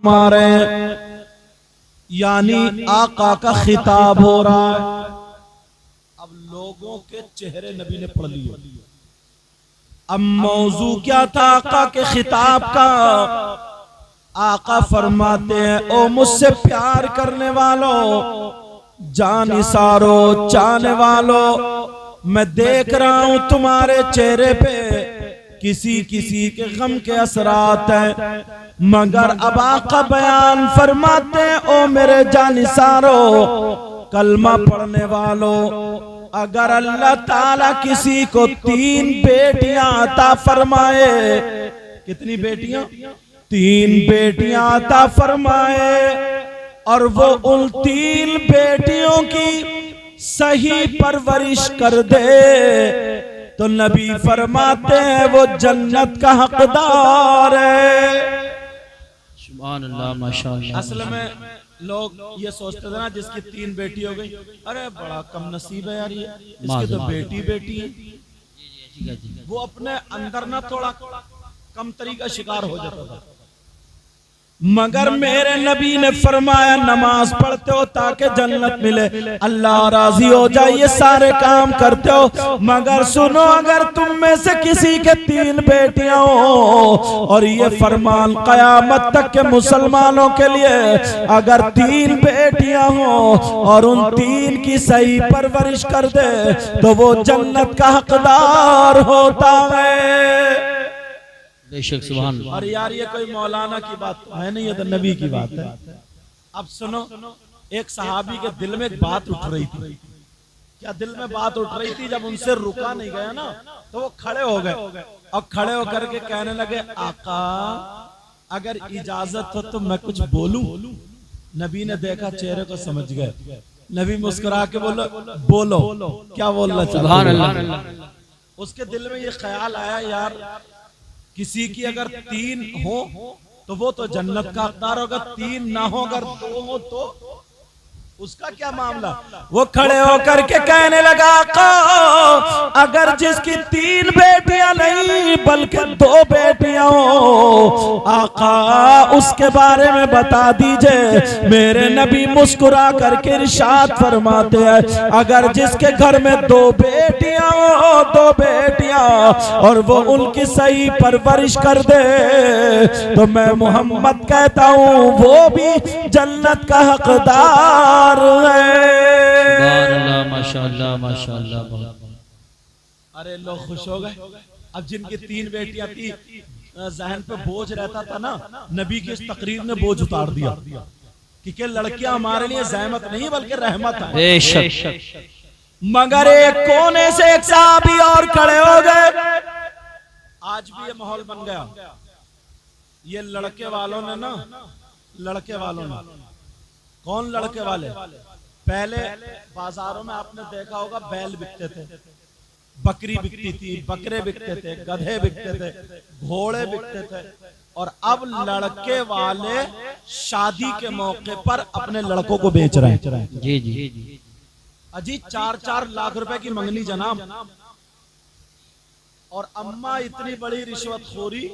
मारे यानी आका का खिताब हो रहा है। अब लोगों के चेहरे नबी ने पढ़ लिए। अब मौजू क्या था आका के खिताब का? आका फरमाते हैं, ओ मुझसे प्यार करने वालों, जानिसारो चाहने वालों, मैं देख रहा हूं तुम्हारे चेहरे पे किसी किसी के गम के असरात हैं, मगर अब आका बयान फरमाते हैं, ओ मेरे जानिसारो कलमा पढ़ने वालों, अगर अल्लाह ताला किसी को 3 बेटियां अता फरमाए, कितनी बेटियां? 3 बेटियां अता फरमाए, और वो उन 3 बेटियों की सही परवरिश कर दे, तो नबी फरमाते हैं वो जन्नत का हकदार है। सुभान अल्लाह, माशाअल्लाह। असल में लोग ये सोचते थे ना, जिसकी 3 बेटी हो गई, अरे बड़ा कम नसीब है यार, ये इसकी तो बेटी बेटी है। वो अपने अंदर ना थोड़ा कम तरीका शिकार हो जाता था। मगर मेरे नबी ने फरमाया, नमाज पढ़ते हो ताकि जन्नत मिले, अल्लाह राजी हो जाए, ये सारे काम करते हो, मगर सुनो, अगर तुम में से किसी के 3 बेटियां हो, और ये फरमान कयामत तक के मुसलमानों के लिए, अगर 3 बेटियां हो और उन 3 की सही परवरिश कर दे, तो वो जन्नत का हकदार होता है। बेशक, सुभान अल्लाह। और यार ये कोई मौलाना की बात तो है नहीं, ये तो नबी की बात है। अब सुनो, एक सहाबी के दिल में एक बात उठ रही थी। क्या दिल में बात उठ रही थी? जब उनसे रुका नहीं गया ना, तो वो खड़े हो गए, और खड़े होकर के कहने लगे, आका अगर इजाजत हो तो मैं कुछ बोलूं? नबी ने देखा, चेहरे को समझ गए। नबी मुस्कुरा के बोलो, बोलो क्या बोलना चाहते? उसके दिल में ये ख्याल आया, यार किसी की अगर 3 हो तो वो तो जन्नत का हकदार होगा, 3 ना हो, अगर 2 हो तो उसका क्या मामला? वो खड़े होकर के कहने लगा, अगर जिसकी 3 बेटियां नहीं बल्कि 2 बेटियां हो, आका उसके बारे में बता दीजिए। मेरे नबी मुस्कुरा करके इरशाद फरमाते हैं, अगर जिसके घर में 2 बेटियां हो, 2 बेटियां, और वो उनकी सही परवरिश कर दे, तो मैं मोहम्मद कहता हूं वो भी जन्नत का हकदार है। माशाअल्लाह, माशाअल्लाह। अरे लोग खुश हो गए। अब जिनकी 3 बेटियां थी, जहन पे बोझ रहता था ना, नबी की इस तकरीर ने बोझ उतार दिया कि लड़कियां हमारे लिए ज़हमत नहीं बल्कि रहमत है। बेशक। मगर एक कोने से एक सहाबी और खड़े हो गए। आज भी ये माहौल बन गया। ये लड़के वालों ने ना, लड़के वालों ने, कौन लड़के वाले? पहले बाजारों में आपने देखा होगा बैल बिकते थे, बकरी बिकती थी, बकरे बिकते थे, गधे बिकते थे, घोड़े बिकते थे, और अब लड़के वाले शादी के मौके पर अपने लड़कों को बेच रहे हैं। जी जी। अजी 4-4 लाख रुपए की मंगनी जनाब, और अम्मा इतनी बड़ी रिश्वतखोरी,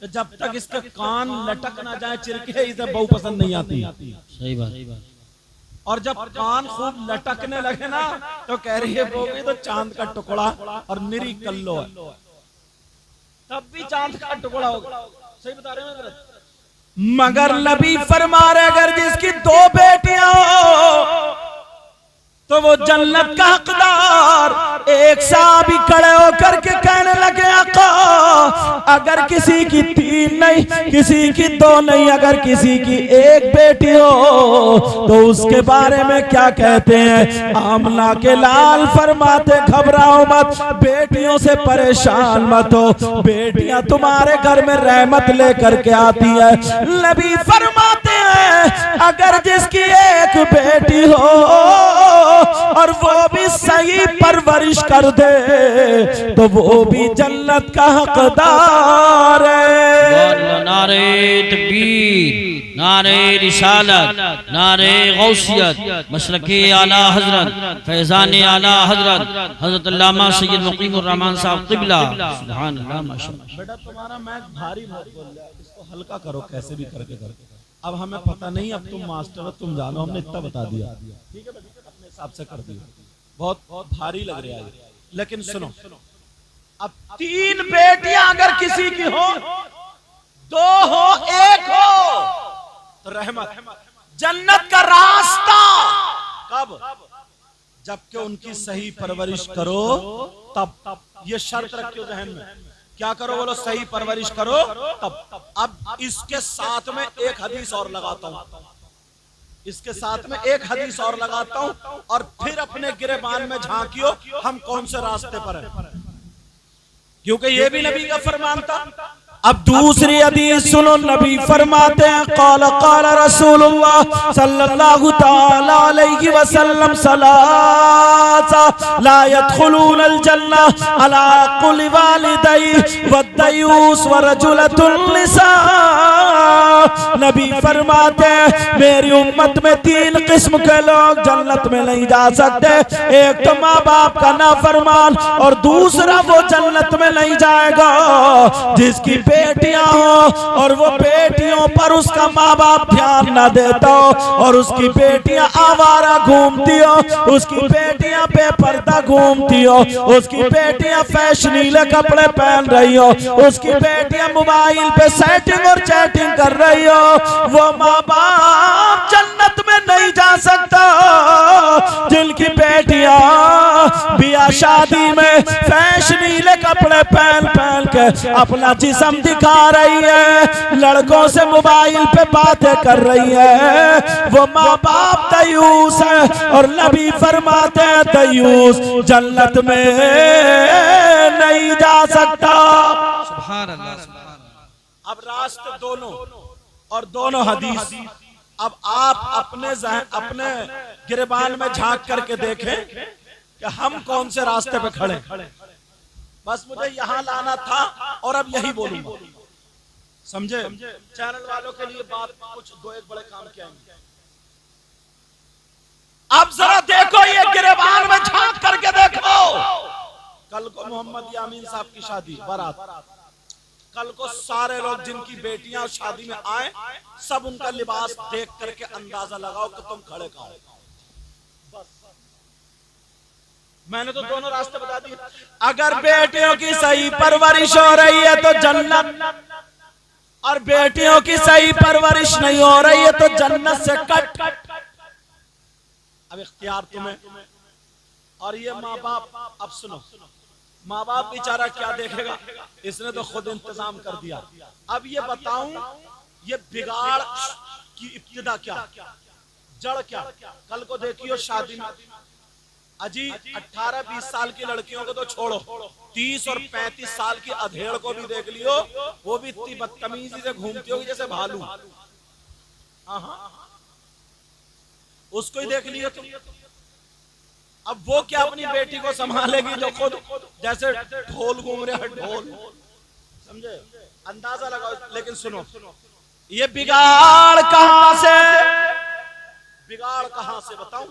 जब तक इसके कान लटक ना जाए चिरके, इसे बहू पसंद नहीं आती। सही बात। और जब कान खूब लटकने लगे ना, तो कह रही है वो भी तो चांद का टुकड़ा और निरी कल्लो है, तब भी चांद का टुकड़ा होगा। सही बता रहे हैं? मगर नबी फरमा रहे, अगर जिसकी 2 बेटियां हो तो वो जन्नत का हकदार। एक सहाबी खड़े होकर के कहने लगे, आका अगर किसी की 3 नहीं, किसी की 2 नहीं, अगर किसी की 1 बेटी हो तो उसके बारे में क्या कहते हैं? आमना के लाल फरमाते, घबराओ मत, बेटियों से परेशान मत हो, बेटियां तुम्हारे घर में रहमत लेकर के आती है। नबी फरमाते हैं, अगर जिसकी 1 बेटी हो और वो भी सही परवरिश कर दे, तो वो भी जन्नत का हकदार है। नारे तकबीर, नारे रिसालत, नारे गौसियत, मसलके आला हजरत, फैजान आला हजरत, हजरत अल्लामा सैयद मुकीमुर रहमान साहब क़िबला। सुभान अल्लाह, माशाअल्लाह। बेटा तुम्हारा मैच भारी बहुत बोल रहा है, इसको हल्का करो कैसे भी करके। अब हमें पता नहीं, अब तुम मास्टर हो, तुम जानो, हमने इतना बता दिया, ठीक है, अपने हिसाब से कर दिया। बहुत बहुत भारी लग रहा है, लेकिन सुनो, अब 3 बेटियां अगर किसी की हो, 2 हो, 1 हो, तो रहमत, जन्नत का रास्ता कब? जबकि उनकी सही परवरिश करो तब। ये शर्त रखियो जहन में, क्या करो बोलो? सही परवरिश करो तब। अब इसके साथ में एक हदीस और लगाता हूं, इसके साथ में एक हदीस और लगाता हूं, और फिर अपने गिरेबान में झांकियो हम कौन से रास्ते पर हैं, क्योंकि ये भी नबी का फरमान था। अब दूसरी हदीस सुनो, नबी फरमाते हैं, क़ाल क़ाल रसूलुल्लाह सल्लल्लाहु तआला अलैहि वसल्लम, सलासा ला यदखुलूनल जन्नह अला कुल्लि वालिदैहि वद्दयूस वरजुलतुन निसा। नबी फरमाते हैं, मेरी उम्मत में 3 किस्म के लोग जन्नत में नहीं जा सकते। एक तो माँ बाप का नाफरमान, और दूसरा वो जन्नत में नहीं जाएगा जिसकी बेटियां हो और वो बेटियों पर उसका माँ बाप ध्यान न देता हो, और उसकी बेटियां आवारा घूमती हो, उसकी बेटियां बेपर्दा घूमती हो, उसकी बेटियां फैशनीले कपड़े पहन रही हो, उसकी बेटियां मोबाइल पे सेटिंग और चैटिंग कर रही हो, वो माँ बाप जन्नत में नहीं जा सकता। जिनकी बेटियां बियाह शादी में फैशनीले कपड़े पहन पहन के अपना जिस्म दिखा रही है, लड़कों से मोबाइल पे बातें कर रही है, वो माँ बाप दयूस है। और नबी फरमाते हैं, दयूस जन्नत में नहीं जा सकता। सुभान अल्लाह, सुभान अल्लाह। अब रास्ते दोनों, और दोनों हदीस। अब आप अपने गिरबान में झांक करके देखें कि हम कौन से रास्ते पे खड़े। बस मुझे यहां लाना था, और अब यही बोलूंगा, समझे? चैनल वालों के लिए बात कुछ 2-1 बड़े काम किया। अब जरा देखो, ये गिरबान में झांक करके देखो। कल को मोहम्मद यामीन साहब की शादी, बारात, कल को सारे लोग जिनकी बेटियां शादी में आए, सब उनका लिबास देख करके अंदाजा लगाओ कि तुम खड़े कहां हो। बस मैंने तो दोनों रास्ते बता दिए। अगर बेटियों की सही परवरिश हो रही है तो जन्नत, और बेटियों की सही परवरिश नहीं हो रही है तो जन्नत से कट। अब इख्तियार तुम्हें। और ये माँ बाप, अब सुनो, माँ बाप बेचारा क्या देखेगा, इसने तो खुद इंतजाम कर दिया। अब ये बताऊं, ये बिगाड़ की इब्तिदा क्या, जड़ क्या? कल को देखियो शादी में, अजी 18-20 साल की लड़कियों को तो छोड़ो, 30 और 35 साल की अधेड़ को भी देख लियो, वो भी इतनी बदतमीजी से घूमती होगी जैसे भालू। उसको ही देख लियो तुम। अब वो क्या अपनी बेटी को संभालेगी जो खुद जैसे ढोल घूम रहे हैं, ढोल, समझे? अंदाजा लगाओ। लेकिन सुनो, ये बिगाड़ कहां से, बिगाड़ कहां से बताऊं?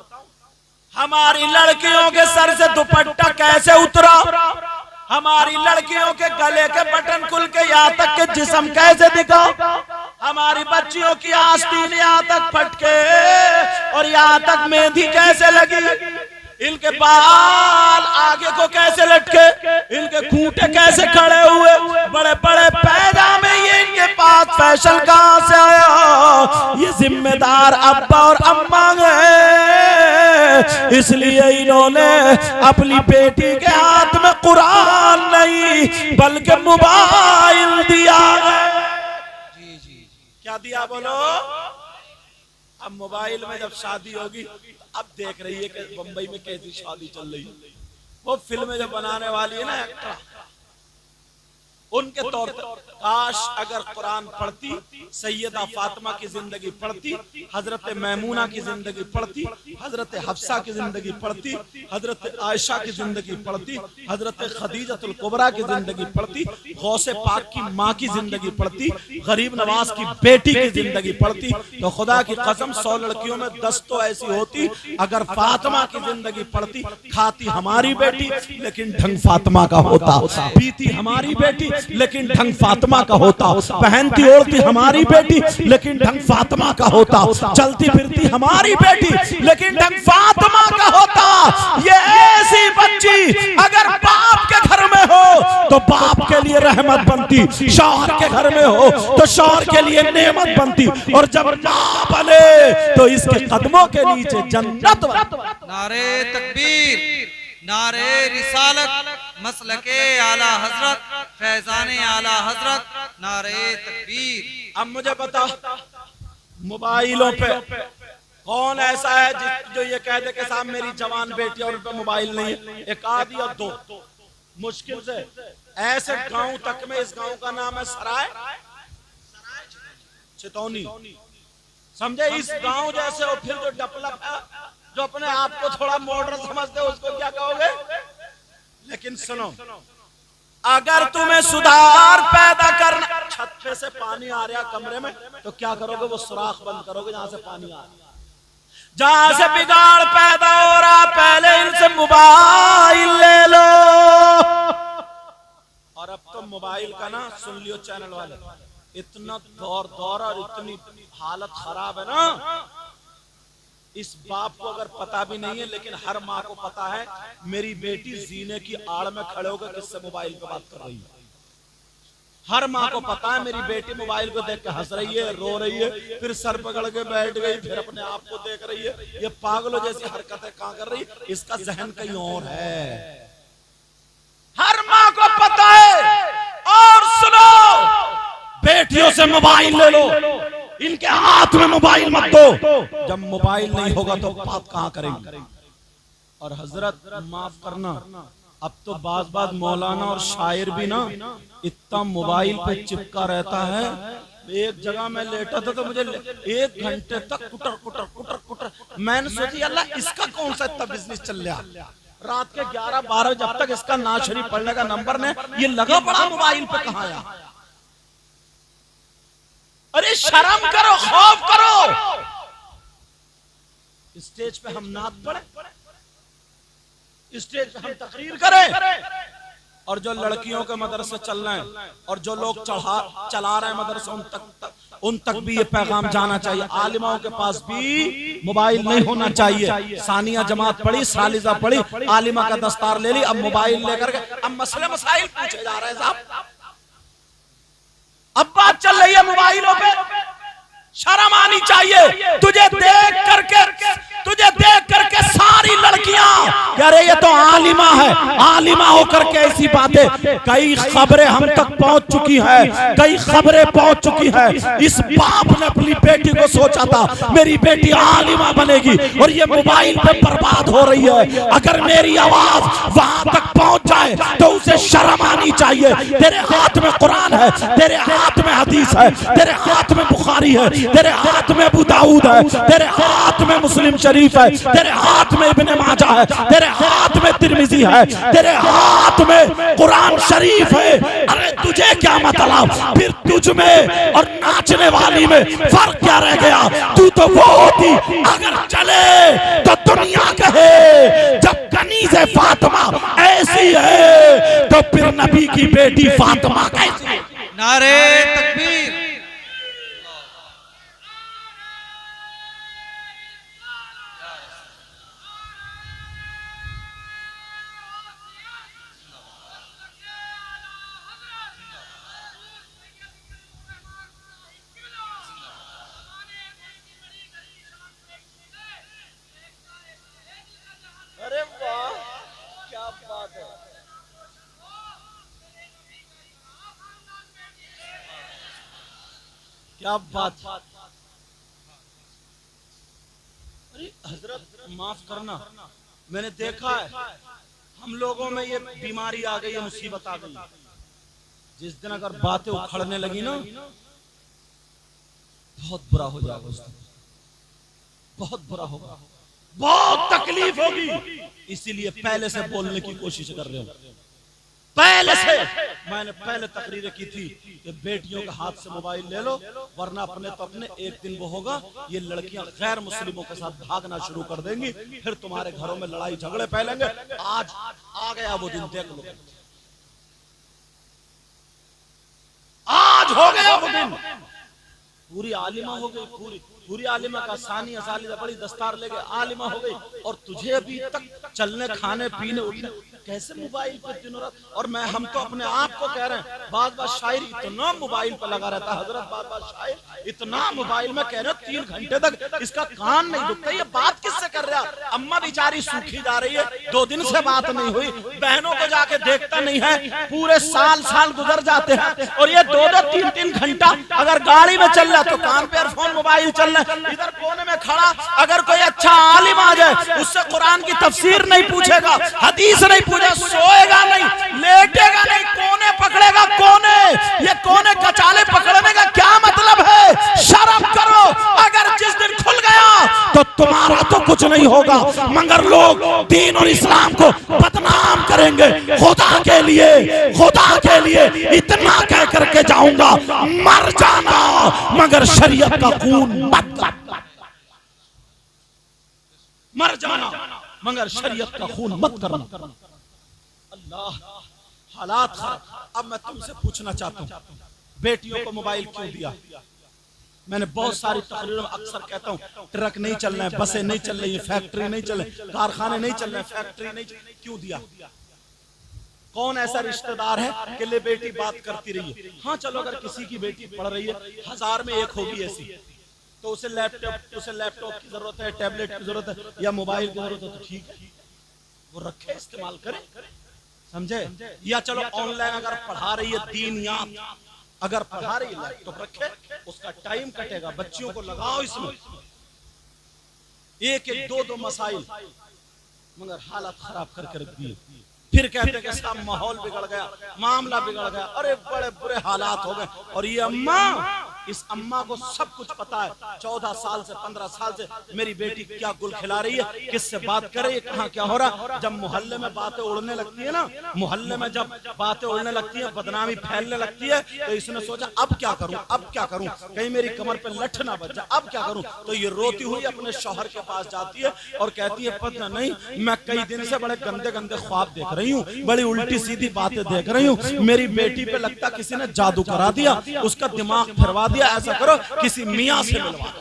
हमारी लड़कियों के सर से दुपट्टा कैसे उतरा, हमारी लड़कियों के गले के बटन खुल के यहाँ तक के जिस्म कैसे दिखा, हमारी बच्चियों की आस्तीन यहाँ तक फटके और यहाँ तक मेहंदी कैसे लगी, इनके बाल आगे को कैसे लटके, इनके खूंटे कैसे खड़े हुए, बड़े बड़े पैजामे, ये इनके पास फैशन कहां से आया? ये जिम्मेदार अब्बा और अम्मा है, इसलिए इन्होंने अपनी बेटी के हाथ में कुरान नहीं बल्कि मोबाइल दिया है। जी जी, क्या दिया बोलो? अब मोबाइल में जब शादी होगी, अब देख रही है कि बंबई में कैसी शादी चल रही है, वो फिल्में जब बनाने वाली है ना एक्टर, उनके तौर पर काश अगर कुरान पढ़ती, सैयदा फातिमा की जिंदगी पढ़ती, हजरत मैमूना की जिंदगी पढ़ती, हजरत हफ्सा की जिंदगी पढ़ती, हजरत आयशा की जिंदगी पढ़ती, हजरत खदीजतुल कुबरा की जिंदगी पढ़ती, गौसे पाक की माँ की जिंदगी पढ़ती, गरीब नवाज की बेटी की जिंदगी पढ़ती, तो खुदा की कसम 100 लड़कियों में 10 तो ऐसी होती। अगर फातिमा की जिंदगी पढ़ती, खाती हमारी बेटी लेकिन ढंग फातिमा का होता, पीती हमारी बेटी लेकिन ढंग फातिमा का होता, पहनती ओढ़ती हमारी बेटी लेकिन ढंग फातिमा का होता, चलती फिरती हमारी बेटी लेकिन ढंग फातिमा का होता। ये ऐसी बच्ची अगर बाप के घर में हो तो बाप के लिए रहमत बनती, शौहर के घर में हो तो शौहर के लिए नेमत बनती, और जब मां बने तो इसके कदमों के नीचे जन्नत। नारे तकबीर, नारे रिसालत, मसलके आला हजरत, फैजाने आला हजरत, नारे तकबीर। अब मुझे बता, मोबाइलों पे कौन ऐसा है जो ये कह दे कि साहब मेरी जवान बेटी और उन पे मोबाइल नहीं है? एक आदि और दो, मुश्किल से। ऐसे गांव तक में, इस गांव का नाम है सराय चितौनी, समझे? इस गांव जैसे, और फिर जो डपलप है, जो अपने आप को थोड़ा मॉडर्न समझते हो, उसको क्या कहोगे? लेकिन सुनो, अगर तुम्हें सुधार पैदा करना, छत पे से पानी आ रहा कमरे में, तो क्या करोगे? वो सुराख बंद करोगे जहां से पानी आ रहा। जहां से बिगाड़ पैदा हो रहा, पहले इनसे मोबाइल ले लो। और अब तो मोबाइल का ना, सुन लियो चैनल वाले, इतना दौर और इतनी हालत खराब है ना, इस बाप को अगर पता भी नहीं है, लेकिन हर माँ को पता है मेरी बेटी जीने की आड़ में खड़े होकर किससे मोबाइल पे बात कर रही है। हर माँ को पता है मेरी बेटी मोबाइल को देख के हंस रही है, रो रही है, फिर सर पकड़ के बैठ गई, फिर अपने आप को देख रही है, ये पागलों जैसी हरकतें कहाँ कर रही है, इसका जहन कहीं और है। हर माँ को पता है। और सुनो, बेटियों से मोबाइल ले लो, इनके हाथ में मोबाइल मत दो। जब मोबाइल नहीं होगा तो बात कहां करेंगे? और हजरत माफ करना, अब तो बाज मौलाना और शायर भी ना इतना मोबाइल पे चिपका रहता है। एक जगह मैं लेटा था तो मुझे 1 घंटे तक कुटर कुटर कुटर कुटर, मैंने सोची अल्लाह इसका कौन सा इतना बिजनेस चल रहा। रात के 11-12 जब तक इसका नाज शरीफ पढ़ने का नंबर ने, ये लगा बड़ा मोबाइल पे कहां आया। अरे शर्म करो, खौफ करो। स्टेज पे हम नात पढ़े, स्टेज पे हम तकरीर करें, और जो लड़कियों के मदरसे चल रहे हैं और जो लोग चला रहे हैं मदरसे, उन तक भी ये पैगाम जाना चाहिए। आलिमाओं के पास भी मोबाइल नहीं होना चाहिए। सानिया जमात पढ़ी, सालिजा पढ़ी, आलिमा का दस्तार ले ली, अब मोबाइल लेकर के अब मसले मसाइल पूछे जा रहे हैं साहब। अब बात चल रही है मोबाइलों पे, शर्म आनी चाहिए। तुझे देख करके सारी लड़कियां, अरे ये तो आलिमा है, आलिमा होकर के ऐसी बातें। कई खबरें हम तक पहुंच चुकी है, कई खबरें पहुंच चुकी है। इस बाप ने अपनी बेटी को सोचा था मेरी बेटी आलिमा बनेगी, और ये मोबाइल पे बर्बाद हो रही है। अगर मेरी आवाज वहां तक पहुंच जाए तो उसे शर्म आनी चाहिए। तेरे हाथ में कुरान है, तेरे हाथ में हदीस है, तेरे हाथ में बुखारी है, तेरे हाथ में अबू दाऊद है, तेरे हाथ में मुस्लिम शरीफ है, तेरे हाथ में इब्ने माजा है, तेरे हाथ में तिरमिजी है, तेरे हाथ में कुरान शरीफ है। अरे तुझे क्या मतलब? फिर तुझ में और नाचने वाली में फर्क क्या रह गया? तू तो वो होती अगर चले तो दुनिया कहे जब कनीज़े फातिमा ऐसी है तो फिर नबी की बेटी फातिमा कैसी है? नारे तकबीर। अरे वाह, क्या बात है। क्या बात। अरे हजरत माफ करना, मैंने देखा है हम लोगों में ये बीमारी आ गई है, मुसीबत आ गई। जिस दिन अगर बातें उखड़ने लगी ना, बहुत बुरा हो जाएगा उस दिन, बहुत बुरा होगा, बहुत तकलीफ होगी। इसीलिए पहले से बोलने की कोशिश कर रहे हो। पहले से मैंने पहले तकरीरें की थी कि बेटियों के हाथ से मोबाइल ले लो, वरना अपने तो अपने एक दिन वो होगा ये लड़कियां गैर मुस्लिमों के साथ भागना शुरू कर देंगी, फिर तुम्हारे घरों में लड़ाई झगड़े फैलेंगे। आज आ गया वो दिन, देख लो। आज हो गया वो दिन। पूरी आलिमा हो गई, पूरी आलिमा का सानी असालिदा बड़ी दस्तार ले गए, आलिमा हो गई, और तुझे अभी तक चलने खाने पीने उठने कैसे मोबाइल पे दिनों रात। और मैं हम तो अपने आप को कह रहे हैं, बात शायर इतना मोबाइल पे लगा रहता है, हजरत बात शायर इतना मोबाइल में कह रहे 3 घंटे तक इसका कान नहीं दुखता। ये बात किससे कर रहा? अम्मा बेचारी सूखी जा रही है, 2 दिन से बात नहीं हुई, बहनों को जाके देखता नहीं है, पूरे साल गुजर जाते हैं, और ये 2-2 3-3 घंटा अगर गाड़ी में चल रहा तो कान पे ईयरफोन मोबाइल चल रहा, इधर कोने में खड़ा अगर कोई अच्छा आलिम आ जाए उससे कुरान की तफसीर नहीं पूछेगा, हदीस नहीं पूछेगा, सोएगा नहीं, लेटेगा नहीं, कोने पकड़ेगा, कोने। ये कोने कचाले पकड़ने का क्या मतलब है? शर्म करो। अगर जिस दिन खुल गया तो तुम्हारा तो कुछ नहीं होगा, मगर लोग दीन और इस्लाम को बदनाम करेंगे। खुदा के लिए इतना कह करके जाऊंगा, मर जाना मगर शरीयत का खून मत करना, मर जाना मगर शरीयत का खून मत करना। अल्लाह, हालात खराब। अब मैं तुमसे पूछना चाहता हूं, बेटियों को मोबाइल क्यों दिया? मैंने बहुत सारी तकरीरों में अक्सर कहता हूं, ट्रक नहीं चल रहे हैं, बसें नहीं चल रही, फैक्ट्री नहीं चल रही, कारखाने नहीं चल रहे, फैक्ट्री नहीं चल रही, क्यों दिया? कौन ऐसा रिश्तेदार है कि ले बेटी बात करती रही है? हाँ चलो, अगर किसी की बेटी पढ़ रही है, 1000 में 1 होगी ऐसी, तो उसे लैपटॉप की जरूरत है, टैबलेट की जरूरत है, या मोबाइल की जरूरत है, तो ठीक है, वो रखे, इस्तेमाल करे, समझे? या चलो ऑनलाइन अगर पढ़ा रही है दीनियात, अगर पढ़ा रही है लैपटॉप रखे, उसका टाइम कटेगा, बच्चियों को लगाओ इसमें, 1-1 2-2 मसाइल, मगर हालत खराब करके रख दिए। फिर कहते हैं कि सब माहौल बिगड़ गया, मामला बिगड़ गया, अरे बड़े बुरे हालात हो गए। और ये अम्मा, इस अम्मा को सब कुछ पता है, 14 साल से 15 साल से मेरी बेटी क्या गुल खिला रही है, किससे बात कर रही है, कहाँ क्या हो रहा। जब मोहल्ले में बातें उड़ने लगती है ना, मोहल्ले में जब बातें उड़ने लगती है, बदनामी फैलने लगती है, तो इसने सोचा अब क्या करूं, कहीं मेरी कमर पे लठ ना बच जाए, अब क्या करूं। तो ये रोती हुई अपने शौहर के पास जाती है और कहती है, पता नहीं, मैं कई दिन से बड़े गंदे गंदे ख्वाब देख रही हूँ, बड़ी उल्टी सीधी बातें देख रही हूँ, मेरी बेटी पे लगता किसी ने जादू करा दिया, उसका दिमाग फिरवा दिया, ऐसा करो किसी मियां से मिलवा दो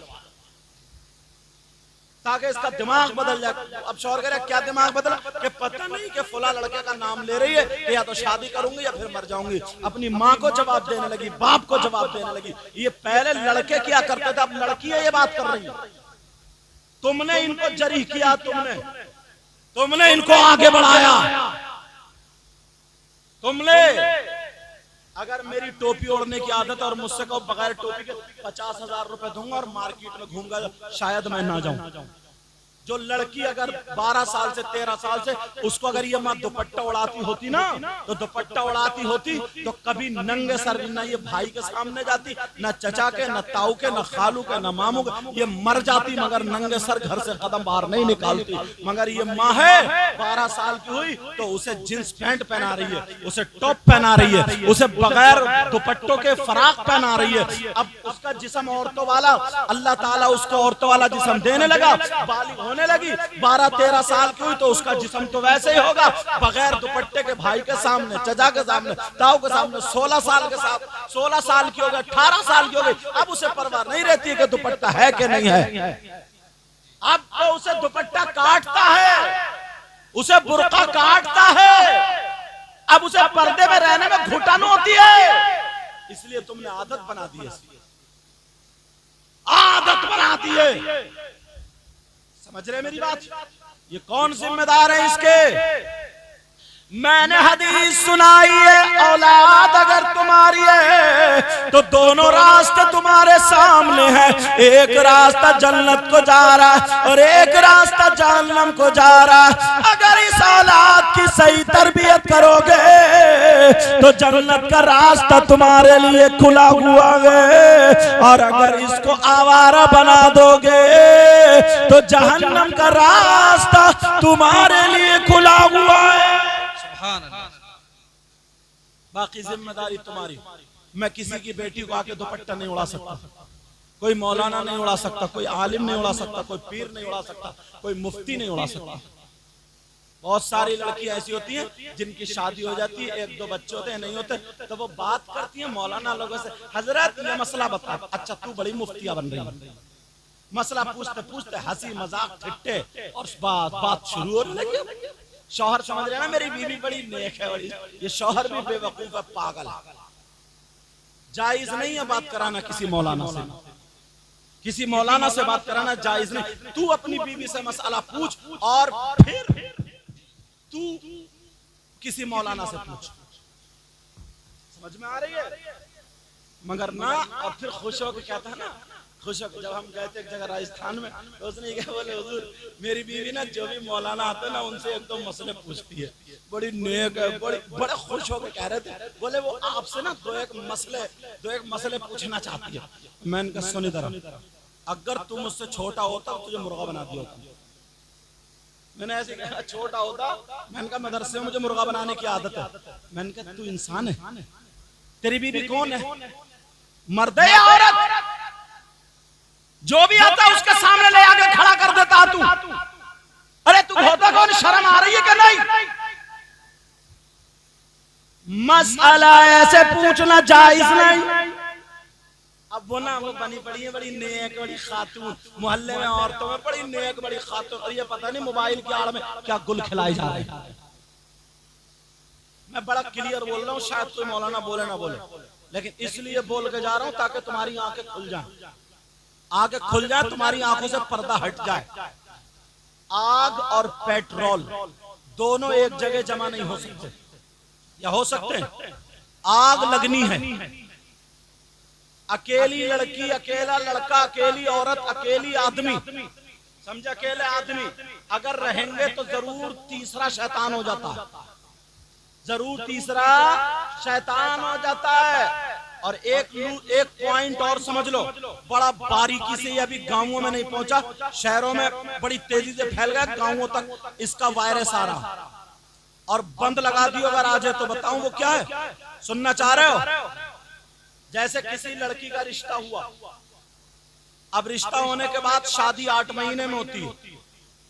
ताकि इसका दिमाग बदल जाए। अब शौहर कह रहा है, क्या दिमाग बदला? कि पता नहीं कि फला लड़के का नाम ले रही है कि या तो शादी करूंगी या फिर मर जाऊंगी। अपनी माँ को जवाब देने लगी, बाप को जवाब देने लगी। ये पहले लड़के क्या करते थे, अब लड़की है ये बात कर रही है। तुमने इनको जरी किया, तुमने इनको आगे बढ़ाया, तुमने। अगर मेरी टोपी ओढ़ने की आदत और मुझसे कहो बगैर टोपी के 50,000 रुपए दूंगा और मार्केट में घूमूंगा, शायद मैं ना जाऊं। जो लड़की अगर 12 साल से 13 साल से उसको अगर ये माँ दुपट्टा उड़ाती होती ना, तो दुपट्टा उड़ाती होती तो कभी नंगे सर न ये भाई के सामने जाती, न चचा के, न ताऊ के, न खालू के, न मामू के, ये मर जाती मगर नंगे सर घर से कदम बाहर नहीं निकालती। मगर ये माँ है 12 साल की हुई तो उसे जींस पैंट पहना रही है, उसे टॉप पहना रही है, उसे बगैर दुपट्टों के फराक पहना रही है। अब उसका जिस्म औरतों वाला, अल्लाह ताला उसको औरतों वाला जिस्म देने लगा, बालिग होने लगी, 12-13 साल की हुई तो उसका जिस्म तो वैसे ही होगा, बगैर दुपट्टे के भाई के सामने, चचा के सामने, ताऊ के सामने। 16 साल के साथ 16 साल की हो गई, 18 साल की हो गई, अब उसे परवाह नहीं रहती है कि दुपट्टा है कि नहीं है। अब तो उसे दुपट्टा काटता है, उसे बुर्का काटता है, अब उसे पर्दे में रहने में घुटन होती है। इसलिए तुमने आदत बना दी है, आदत बना दी है। समझ रहे मेरी बात? ये कौन जिम्मेदार है इसके? मैंने हदीस सुनाई है, औलाद अगर तुम्हारी है तो दोनों रास्ते तुम्हारे सामने हैं। एक रास्ता जन्नत को जा रहा है और एक रास्ता जहन्नम को जा रहा है। अगर इस औलाद की सही तरबियत करोगे तो जन्नत का रास्ता तुम्हारे लिए खुला हुआ है, और अगर इसको आवारा बना दोगे तो जहन्नम का रास्ता तुम्हारे लिए खुला हुआ है। बाकी जिम्मेदारी तुम्हारी। मैं किसी की बेटी को आके दुपट्टा नहीं उड़ा सकता, कोई मौलाना नहीं उड़ा सकता, कोई आलिम नहीं उड़ा सकता, कोई पीर नहीं उड़ा सकता, कोई मुफ्ती नहीं उड़ा सकता। बहुत सारी लड़कियां ऐसी होती हैं जिनकी शादी हो जाती है, 1-2 बच्चे होते हैं, नहीं होते, तो वो बात करती हैं मौलाना लोगों से, हजरत ये मसला बता। अच्छा तू बड़ी मुफ्तिया बन रही है, मसला पूछते पूछते हंसी मजाक ठिट्ठे और बात शुरू होने लगी। शौहर समझ रहे हैं ना मेरी बीवी बड़ी नेक है, बड़ी, ये शौहर भी बेवकूफ है, पागल है। जायज नहीं है बात कराना किसी मौलाना से, किसी मौलाना से बात कराना जायज नहीं। तू अपनी बीवी से मसला पूछ और फिर तू किसी मौलाना से पूछ। समझ में आ रही है? मगर ना, और फिर खुश होकर कहता है ना, खुश होकर जब हम गए थे एक जगह राजस्थान में, तो उसने क्या बोले, हुजूर मेरी बीवी ना जो भी मौलाना आते ना उनसे एकदम मसले पूछती है, बड़ी नेक है, बड़े खुश होकर कह रहे थे, बोले वो आपसे ना दो एक मसले पूछना चाहती है। मैंने कहा सुन इधर, अगर तू मुझसे छोटा होता तो तुझे मुर्गा बना दिया होता। मैंने ऐसे कहा छोटा होता, मैंने कहा मदरसे में मुझे मुर्गा बनाने की आदत है। मैंने कहा तू इंसान है, तेरी बीवी कौन है, मर्द है या औरत? जो भी आता उसके सामने ले आके खड़ा कर देता तू। अरे तू होता कौन, शर्म आ रही है कि नहीं? मसला ऐसे पूछना जायज नहीं। अब वो ना वो बनी पड़ी है बड़ी नेक, बड़ी खातून, मोहल्ले में औरतों में बड़ी नेक, बड़ी खातून, और ये पता नहीं मोबाइल की आड़ में क्या गुल खिलाई जा रही है। मैं बड़ा क्लियर बोल रहा हूँ, शायद कोई मौलाना बोले ना बोले, लेकिन इसलिए बोल के जा रहा हूँ ताकि तुम्हारी आंखें खुल जाएं, आगे खुल जाए, तुम्हारी आंखों से पर्दा हट जाए। आग और पेट्रोल दोनों एक जगह जमा नहीं हो सकते, या हो सकते हैं? आग लगनी है, अकेली लड़की, अकेला लड़का, अकेली औरत, अकेली आदमी, समझे, अकेले आदमी अगर रहेंगे तो जरूर तीसरा शैतान हो जाता है, जरूर तीसरा शैतान हो जाता है। और एक पॉइंट और समझ लो, बड़ा बारीकी से, ये अभी गांवों में नहीं पहुंचा, शहरों में बड़ी तेजी से फैल गया, गांवों तक इसका वायरस आ रहा, और बंद लगा दियो अगर आ जाए तो बताऊं वो क्या है, सुनना चाह रहे हो? जैसे किसी लड़की का रिश्ता हुआ, अब रिश्ता होने के बाद शादी 8 महीने में होती है,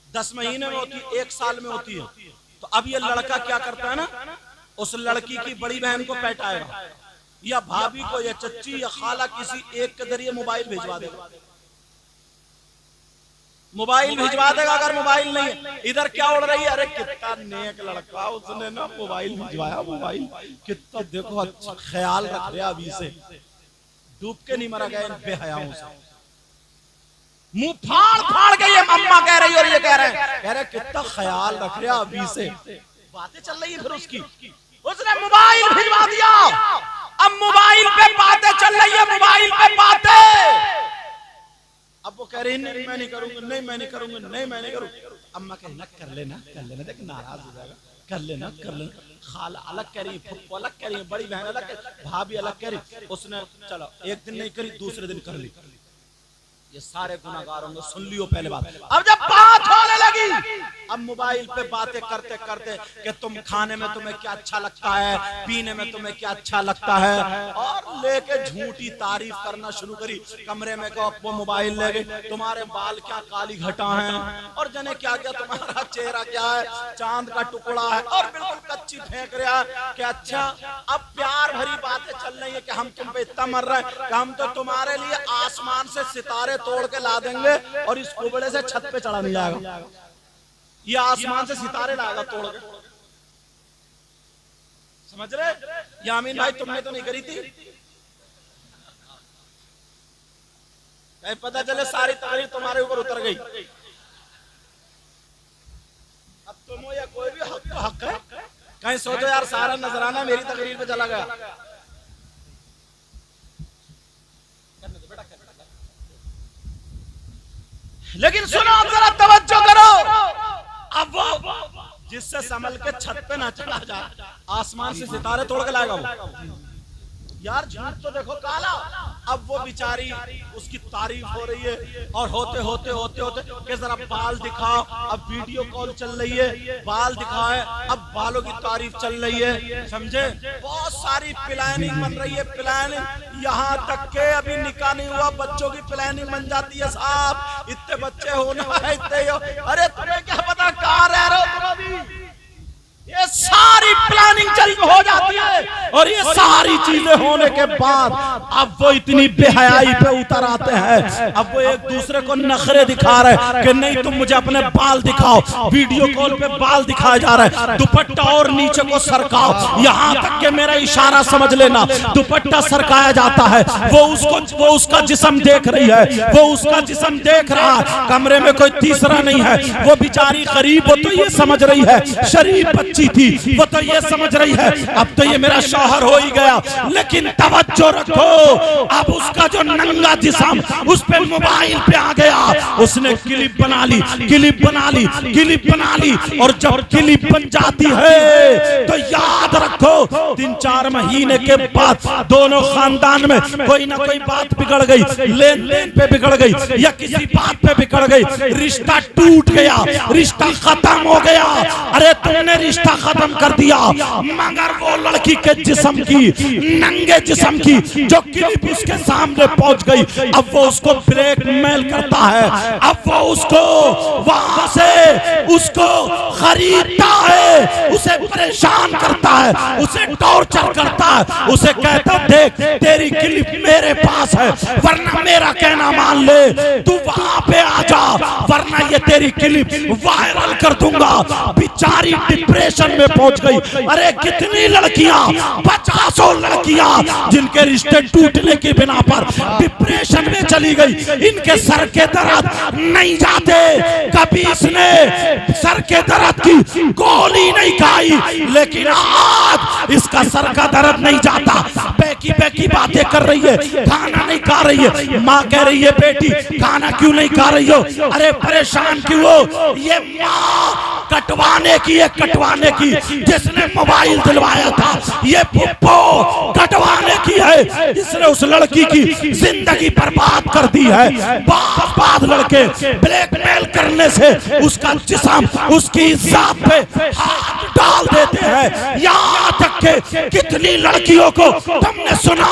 10 महीने में होती है, 1 साल में होती है। तो अब ये लड़का क्या करता है ना, उस लड़की की बड़ी बहन को पैटाएगा, या भाभी को, या चच्ची, या खाला, किसी एक के जरिए मोबाइल भिजवा देगा, मोबाइल भिजवा देगा। अगर मोबाइल नहीं, इधर क्या उड़ रही है, अरे कितना नेक लड़का, उसने ना मोबाइल भिजवाया, मोबाइल कितना देखो अच्छा ख्याल रख रहा, अभी से डूब के नहीं मरा गया इन बेहयाओं से, मुंह फाड़ फाड़ के ये अम्मा कह रही और ये कह रहे कितना ख्याल रख रहा, अभी से बातें चल रही है। फिर उसने मोबाइल भिजवा दिया, अब मोबाइल पे बातें चल रही है, मोबाइल पे बातें। अब वो कह रही नहीं मैं नहीं करूंगी, नहीं मैं नहीं करूंगी, नहीं मैं नहीं करूंगी। अम्मा कह ना कर लेना, देख नाराज हो जाएगा, कर लेना। खाला अलग कह रही, फुप्पो अलग कह रही, बड़ी बहन अलग कह रही, भाभी अलग कह रही। उसने चलो एक दिन नहीं करी, दूसरे दिन कर ली। ये सारे गुनाहगार होंगे, सुन लियो पहले बात। अब जब बात होने लगी, अब मोबाइल पे बातें करते करते कि तुम खाने में तुम्हें क्या अच्छा लगता है, पीने में तुम्हें क्या अच्छा लगता है, और लेके झूठी तारीफ करना शुरू करी। कमरे में को वो मोबाइल ले गए, तुम्हारे बाल क्या काली घटा हैं, और जने क्या क्या, तुम्हारा चेहरा क्या है, चांद का टुकड़ा है, और बिल्कुल कच्ची फेंक रहा है कि अच्छा अब प्यार भरी बातें चल रही है कि हम तुम पे इतना मर रहे हैं कि हम तो तुम्हारे लिए आसमान से सितारे तोड़ के ला देंगे और इस कुबड़े से छत पे चढ़ा नहीं जाएगा, ये आसमान से सितारे लाएगा तोड़ के। समझ रहे? यामीन भाई तुमने तो नहीं करी थी, पता चले सारी तकरीर तुम्हारे ऊपर उतर गई। अब तुम हो या कोई भी हक है, कहीं सोचो यार सारा नजराना मेरी तकरीर पे चला गया। लेकिन सुनो, जरा तवज्जो करो, अब वो जिससे संभल के छत पे ना चढ़ा जा, आसमान से सितारे तोड़ के लाएगा वो। यार झूठ तो देखो काला। अब वो बेचारी, उसकी तारीफ हो रही है, और होते होते होते होते कि जरा बाल दिखाओ, अब वीडियो कॉल चल रही है, बाल दिखाए, अब बालों की तारीफ चल रही है, समझे? बहुत सारी प्लानिंग बन रही है, प्लानिंग, यहाँ तक के अभी निकाह नहीं हुआ, बच्चों की प्लानिंग बन जाती है। साहब इतने बच्चे होना है, इतने हो, अरे तुम्हें क्या पता कहाँ रह रहे हो तुम अभी, ये सारी प्लानिंग चल हो जाती है और ये सारी चीजें होने के बाद अब वो इतनी बेहयाई पे उतर आते हैं। अब वो एक दूसरे को नखरे दिखा रहे कि नहीं तुम मुझे अपने बाल दिखाओ, वीडियो कॉल पे बाल दिखाया जा रहा है, दुपट्टा और नीचे को सरकाओ, यहाँ तक कि मेरा इशारा समझ लेना, दुपट्टा सरकाया जाता है। वो उसका जिस्म देख रही है, वो उसका जिस्म देख रहा है, कमरे में कोई तीसरा नहीं है। वो बेचारी गरीब, वो तो ये समझ रही है, शरीफ बच्ची थी, वो तो ये समझ रही है अब तो ये मेरा शौहर हो ही गया। लेकिन तवज्जो रखो, अब उसका जो नंगा जिस्म उस पे मोबाइल पे आ गया, उसने क्लिप बना ली, क्लिप बना ली, क्लिप बना ली। और जब क्लिप बन जाती है तो याद रखो 3-4 महीने के बाद दोनों खानदान में कोई ना कोई बात बिगड़ गई, लेन देन पे बिगड़ गई या किसी बात पे बिगड़ गई, रिश्ता टूट गया, रिश्ता खत्म हो गया। अरे तुमने रिश्ता खत्म कर दिया, मगर वो लड़की के जिस्म की, नंगे जिस्म की जो क्लिप उसके सामने पहुंच गई, अब वो उसको ब्लैकमेल करता है, अब वो उसको वहां से उसको खरीदता है, उसे परेशान करता है, उसे टॉर्चर करता है, उसे कहता देख तेरी क्लिप मेरे पास है, वरना मेरा कहना मान ले, तू वहां पे आ जा, वरना ये तेरी क्लिप वायरल कर दूंगा। बेचारी डिप्रेशन में पहुंच गई। अरे कितनी लड़कियां, 50 लड़कियां जिनके रिश्ते टूटने की बिना पर डिप्रेशन में चली गई, इनके सर के दर्द नहीं जाते, कभी इसने सर के दर्द की गोली नहीं खाई, लेकिन आज इसका सर का दर्द नहीं जाता। बेकी बेकी बातें कर रही है, खाना नहीं खा रही है, माँ कह रही है बेटी खाना क्यों नहीं खा रही हो, अरे परेशान क्यों हो, ये माँ कटवाने की है, कटवाने की, जिसने मोबाइल दिलवाया था ये पुप्पो कटवाने की है, जिसने उस लड़की की जिंदगी बर्बाद कर दी है। बाद लड़के ब्लैकमेल करने से उसका जिस्म, उसकी इज्जत पे हाथ डाल देते हैं। यहाँ तक के कितनी लड़कियों को तुमने सुना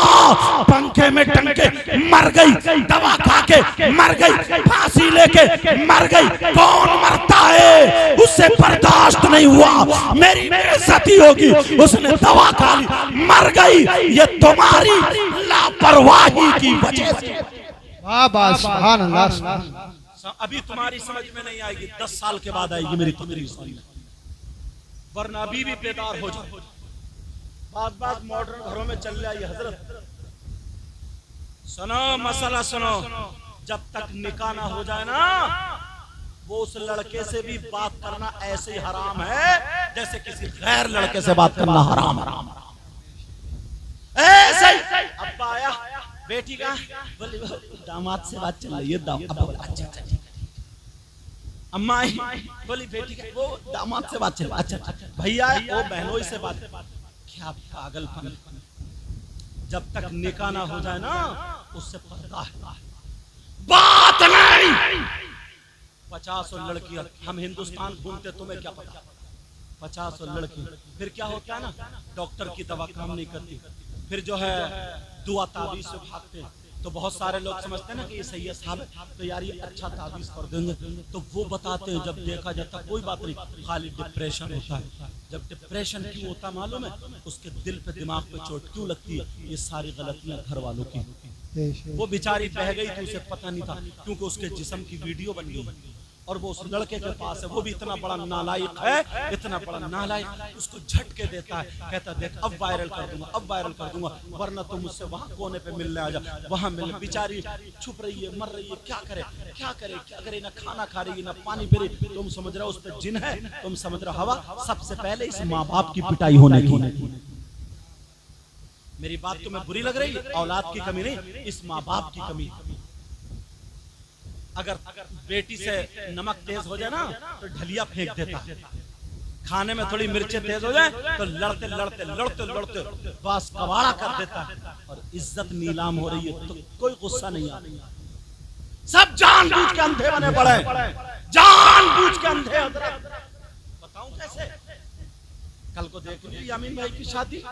पंखे में टंग के मर गई, दवा खा के मर गई, फांसी लेके मर गई। कौन मरता है, उससे बर्दाश्त नहीं हुआ, मेरी बेइज्जती होगी, उसने दवा खा ली मर गई, ये तुम्हारी लापरवाही की वजह से। वाह सुभान अल्लाह। अभी तुम्हारी समझ में नहीं आएगी, 10 साल के बाद आएगी मेरी तकरीर, वरना अभी भी बेदार हो जाओ। बात मॉडर्न घरों में चल रही है हजरत। सुनो मसला सुनो, जब तक निकाह ना हो जाए ना, वो उस लड़के से भी बात करना ऐसे ही हराम है जैसे किसी गैर लड़के से बात करना हराम। ऐसे अब्बा आया, बेटी का बोली दामाद से बात चल रही है, अच्छा अम्मा आई, बोली बेटी का वो दामाद से बात चल रही है, अच्छा भैया वो बहनोई से बात। क्या पागलपन, जब तक निकाह ना हो जाए ना उससे पर्दा है, बात नहीं। 50 लड़कियां, हम हिंदुस्तान घूमते तुम्हें क्या पता, 50 लड़की, फिर क्या होता है ना, डॉक्टर की दवा काम नहीं करती, फिर जो है दुआ तावीज से भागते। तो बहुत सारे लोग समझते हैं ना कि ये सही है साहब, तो यार ये अच्छा तावीज कर देंगे, तो वो बताते हैं जब देखा जाता कोई बात नहीं, खाली डिप्रेशन होता है। जब डिप्रेशन क्यों होता मालूम है, उसके दिल पे दिमाग पे चोट क्यों लगती है, ये सारी गलतियां घर वालों की। वो बेचारी बह गई थी, उसे पता नहीं था, क्योंकि उसके जिस्म की वीडियो बन गई और वो उस लड़के के पास है, वो भी इतना बड़ा नालायक है, इतना बड़ा नालायक, उसको झटके देता है, कहता देख अब वायरल कर दूंगा, अब वायरल कर दूंगा, वरना तुम मुझसे वहां कोने पे मिलने आ जा, वहां मिलने। बेचारी छुप रही है, मर रही है, क्या करे क्या करे क्या करे, ना खाना खा रही है ना पानी पी रही। तुम समझ रहे हो उस पर जिन है, तुम समझ रहे हो हवा। सबसे पहले इस माँ बाप की पिटाई होने की। मेरी बात तुम्हें बुरी लग रही है, औलाद की कमी नहीं, इस माँ बाप की कमी। अगर बेटी से नमक तेज हो जाए ना तो ढलिया फेंक देता, खाने में थोड़ी मिर्चें तेज हो जाए तो लड़ते लड़ते लड़ते लड़ते बस कबाड़ा कर देता है, और इज्जत नीलाम हो रही है तो कोई गुस्सा नहीं आ रही। सब जानबूझ के अंधे बने पड़े, जानबूझ के अंधे। बताऊं कैसे? कल को देख लीजिए यामीन भाई की शादी,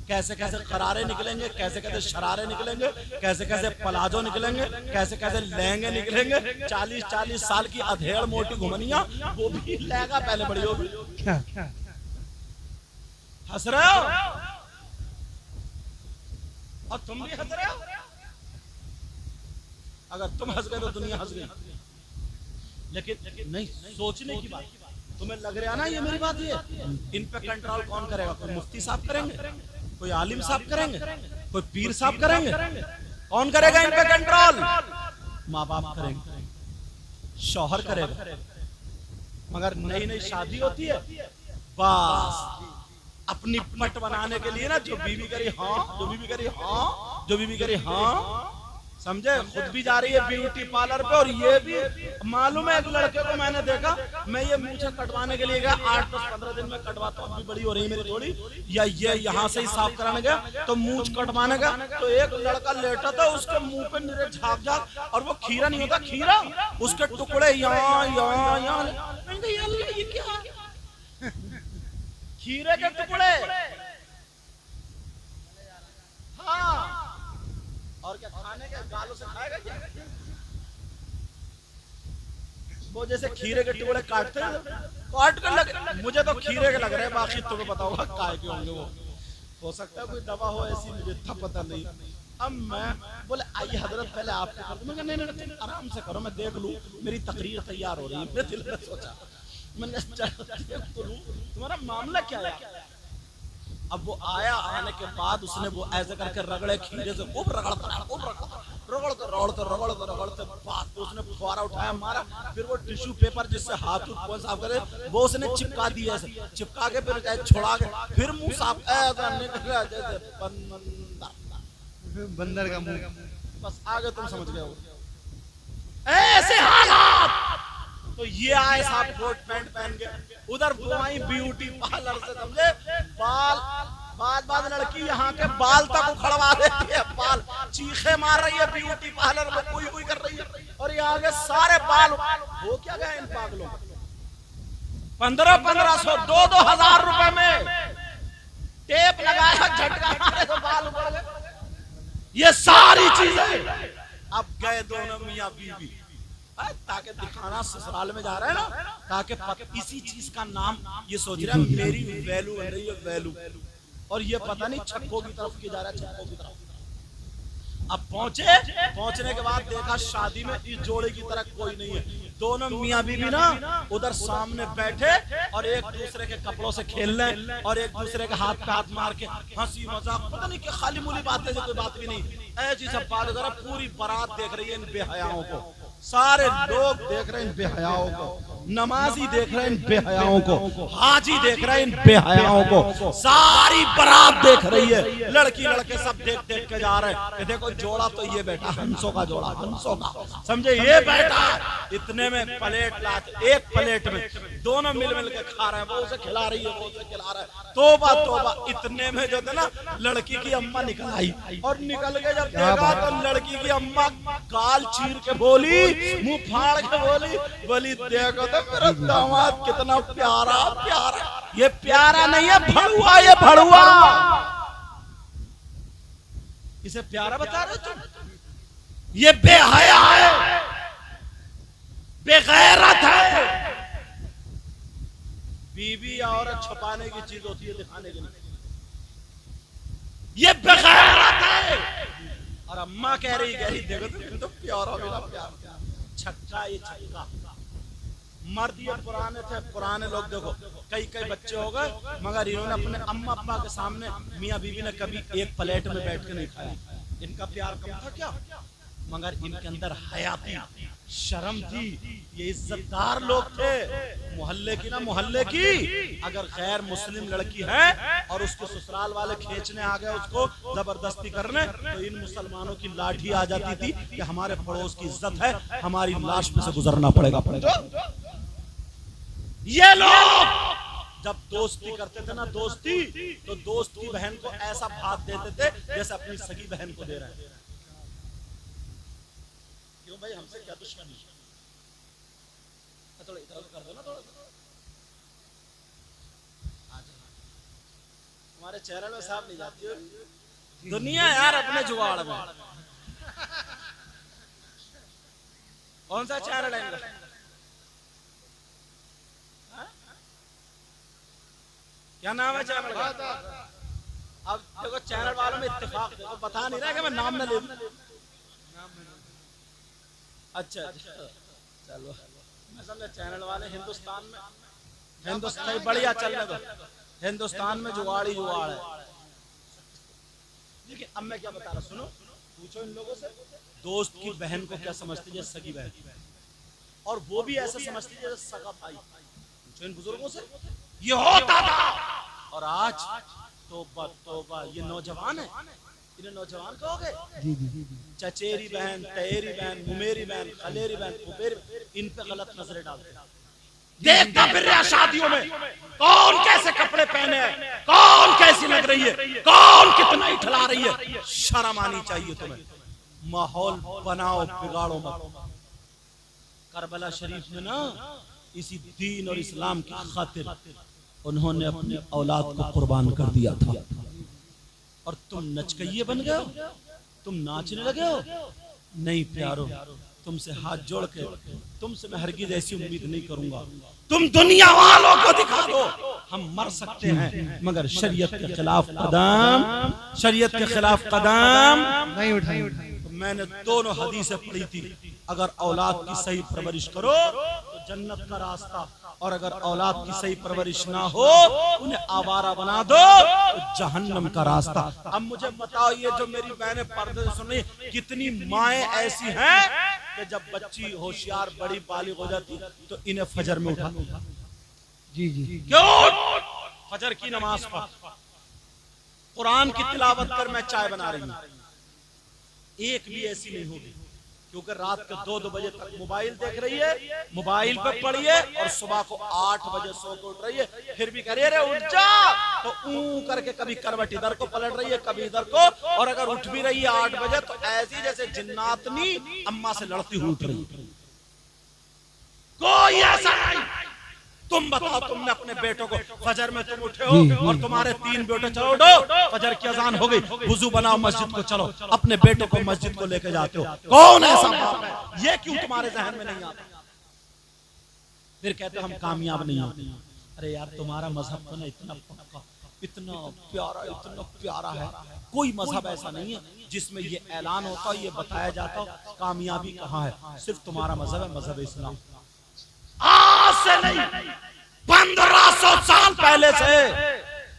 कैसे कैसे करारे निकलेंगे, कैसे कैसे शरारे निकलेंगे, कैसे कैसे पलाजो निकलेंगे, कैसे कैसे लहंगे निकलेंगे। 40-40 साल की अधेड़ मोटी घुमनिया, वो भी लहंगा पहले बड़ी होगी। हंस रहे हो और तुम भी हंस रहे हो। अगर तुम हंस गए तो दुनिया हंस गई, लेकिन नहीं, सोचने की बात। तुम्हें लग रहा ना ये मेरी बात, ये इन पे कंट्रोल कौन करेगा? कोई मुफ्ती साहब करेंगे, कोई आलिम साहब करेंगे, कोई पीर साहब करेंगे? कौन करेगा इन पे कंट्रोल? माँ बाप करेंगे, शौहर करेगा। मगर नई नई शादी होती है, बस अपनी पट बनाने के लिए ना, जो बीवी करी हाँ, जो बीवी करी हाँ, जो बीवी करी हाँ, समझे? खुद भी जा रही है ब्यूटी पार्लर पे। और ये भी मालूम है, एक लड़के को मैंने देखा, मैं ये मूछें कटवाने के लिए गया, 8-10-15 दिन में कटवाता हूँ, अभी बड़ी हो रही है मेरी थोड़ी, या ये यहाँ से ही साफ कराने गया तो मूछ कटवाने का, तो एक लड़का लेटा था, उसके मुंह पे निरे झाग झाग, और वो खीरा नहीं होता, खीरा, उसके टुकड़े यहाँ यहाँ यहाँ। ये क्या? खीरे के टुकड़े। हाँ, और क्या खाने के गालों से खाएगा क्या? वो जैसे खीरे के टुकड़े काटते हैं, काट कर लगे, मुझे तो खीरे के लग रहे हैं, बाकी तुम्हें पता होगा काय के होंगे वो। हो सकता है कोई दवा हो ऐसी, मुझे इतना पता नहीं। अब मैं बोले आइए हजरत पहले आपके कर दूं। मैं नहीं नहीं आराम से करो, मैं देख लूं, मेरी तकरीर तैयार हो रही है। मेरे दिल में सोचा, मैंने तुम्हारा मामला क्या है? अब वो आया, आने के बाद उसने वो ऐसे करके रगड़े, खीरे से खूब रगड़ता रगड़ते बात तो उसने फुहारा उठाया मारा, फिर वो टिश्यू पेपर जिससे हाथ कौन साफ करे वो उसने चिपका दिया, ऐसे चिपका के फिर छोड़ा के फिर मुंह साफ, ऐसा निकला जैसे बंदर का मुंह। बस आगे तुम समझ गए हो ऐसे हालात। तो ये आए साहब कोट पैंट पहन के, उधर वो आई ब्यूटी पार्लर से, समझे? बाद लड़की यहाँ के बाल तक उखड़वा देती है, बाल चीखे मार रही है ब्यूटी पार्लर में, कोई कर रही है, और यहाँ के सारे बाल हो क्या गए इन पागलों? 1500 2,000 रुपए में टेप लगाया, झटका मारे तो बाल उखड़ गए। ये सारी चीजें अब गए दोनों मियां बीवी, ताकि दिखाना ससुराल में जा रहा है ना, ताकि इसी चीज का नाम ये सोच रहा है मेरी वैल्यू है रही है, वैल्यू। और ये पता नहीं छक्कों की तरफ की जा रहा है, छक्कों की तरफ। अब पहुंचने के बाद देखा शादी में इस जोड़े की तरह कोई नहीं है। दोनों मियां बीवी ना उधर सामने बैठे और एक दूसरे के कपड़ों से खेल रहे और एक दूसरे के हाथ पे हाथ मार के हंसी मजाक, पता नहीं क्या खाली मूली बातें, कोई बात भी नहीं, ऐसी सब बात करा। पूरी बारात देख रही है इन बेहयाओं को, सारे लोग देख रहे हैं इन बेहयाओं को, नमाजी देख रहे हैं इन बेहयाओं को, हाजी देख रहे हैं इन बेहयाओं को, सारी बारात देख रही है, लड़की लड़के सब देख देख के जा रहे हैं। देखो जोड़ा तो ये बैठा, हंसों का जोड़ा, हंसों का, समझे? ये बैठा इतने में प्लेट ला, एक प्लेट में दोनों मिल के खा रहे हैं, वो उसे खिला रही है, वो उसे खिला रहा है। तोबा तोबा, इतने में जो थे ना लड़की की अम्मा निकल आई, और निकल के जब देखा तो लड़की की अम्मा गाल चीर के बोली, मुंह फाड़ के बोली देखो तो मेरा दामाद कितना प्यारा प्यारा। ये प्यारा नहीं है भड़ुआ, ये भड़ुआ। इसे प्यारा बता रहे तुम? ये बेहया है, बेगैरत है। बीवी औरत छुपाने की चीज होती है, दिखाने की नहीं। ये बेगैरत है। और अम्मा कह रही देखो तो प्यारा मेरा प्यार, छक्का, ये छक्का। मर्द ये पुराने थे, पुराने लोग देखो कई बच्चे हो गए, मगर इन्होंने अपने अम्मा अब्बा के सामने मियाँ बीवी ने कभी एक प्लेट में बैठ के नहीं खाया। इनका प्यार कम था क्या? मगर इनके अंदर हया थी, शर्म थी, ये इज्जतदार लोग थे मोहल्ले की ना, मोहल्ले की। अगर गैर मुस्लिम लड़की है और उसके ससुराल वाले खींचने आ गए उसको जबरदस्ती करने, तो इन मुसलमानों की लाठी आ जाती थी कि हमारे पड़ोस की इज्जत है, हमारी लाश में से गुजरना पड़ेगा। ये लोग जब दोस्ती करते थे ना, दोस्ती, तो दोस्त की बहन को ऐसा भात देते थे जैसे अपनी सगी बहन को दे रहे हैं। क्यों भाई, हमसे क्या दुश्मनी? थोड़ा इधर कर दो ना, थोड़ा हमारे चेहरे में साफ नहीं जाती हो दुनिया यार, अपने जुगाड़ में। कौन सा चेहरा लेंगे? क्या नाम है चैनल का? अब देखो चैनल वालों में इत्तेफाक, देखो बता नहीं रहा कि मैं नाम न ले लूं। अच्छा चलो, मैं समझा चैनल वाले हिंदुस्तान में बढ़िया चलने दो, हिंदुस्तान में जुगाड़ ही जुगाड़ है। देखिए अब मैं क्या बता रहा, सुनो, पूछो इन लोगों से, दोस्त की बहन को क्या समझती है? सगी बहन, और वो भी ऐसा समझती है जैसे सगा भाई। पूछो इन बुजुर्गों से, ये होता था। और आज तौबा तौबा, ये नौजवान है, इन्हें नौजवान कहोगे? चचेरी बहन, तहेरी बहन, मुमेरी बहन, खलेरी बहन, फुफेरी, इन पे गलत नजरें डालते हैं। देखता फिर रहा शादियों में कौन कैसे कपड़े पहने हैं, कौन कैसी लग रही है, कौन कितना इठला रही है। शर्म आनी चाहिए तुम्हें। माहौल बनाओ, बिगाड़ो मत। करबला शरीफ में ना, इसी दीन और इस्लाम की खातिर उन्होंने अपनी औलाद को कुर्बान कर दिया था, और तुम नचकइये बन गए हो, तुम नाचने लगे हो। नहीं प्यारो, तुमसे हाथ जोड़ के, तुमसे मैं हरगिज़ ऐसी उम्मीद नहीं करूंगा। तुम दुनिया वालों को दिखा दो हम मर सकते हैं, मगर शरीयत के खिलाफ कदम, शरीयत के खिलाफ कदम नहीं उठाएंगे। मैंने दोनों हदीसें पढ़ी थी, अगर औलाद की सही परवरिश करो तो जन्नत का रास्ता, और अगर औलाद की सही परवरिश ना हो, उन्हें आवारा बना दो तो जहन्नम का रास्ता। अब मुझे बताओ, ये जो मेरी बहनें पर्दे से सुन रही, कितनी माएँ ऐसी हैं कि जब बच्ची होशियार बड़ी बालिग हो जाती तो इन्हें फजर में उठा, जी जी, क्यों? फजर की नमाज पढ़, कुरान की तिलावत कर, मैं चाय बना रही हूँ, एक भी ऐसी नहीं होगी, क्योंकि रात के 2-2 बजे तक मोबाइल देख रही है, मोबाइल पे पड़ी है, और सुबह को 8 बजे सो के उठ रही है, फिर भी कह रही है अरे उठ जा, तो ऊ करके कभी करवट इधर को पलट रही है, कभी इधर को, और अगर उठ भी रही है 8 बजे तो ऐसी जैसे जिन्नातनी अम्मा से लड़ती हुई उठ रही है। कोई ऐसा नहीं। तुम बताओ, तुमने अपने बेटों को, फजर में तुम उठे हो और तुम्हारे 3 बेटे, चलो उठो, फजर की अजान हो गई, वुजू बनाओ, मस्जिद को चलो, अपने बेटों को मस्जिद को लेके जाते हो। कौन ऐसा बाप है? ये क्यों तुम्हारे जहन में नहीं आता? फिर कहते हो हम कामयाब नहीं होते। अरे यार, तुम्हारा मजहब तो ना इतना पक्का, इतना प्यारा है। कोई मजहब ऐसा नहीं है जिसमें ये ऐलान होता, ये बताया जाता कामयाबी कहाँ है। सिर्फ तुम्हारा मजहब है, मजहब इस्लाम। आज से नहीं, 1500 साल पहले से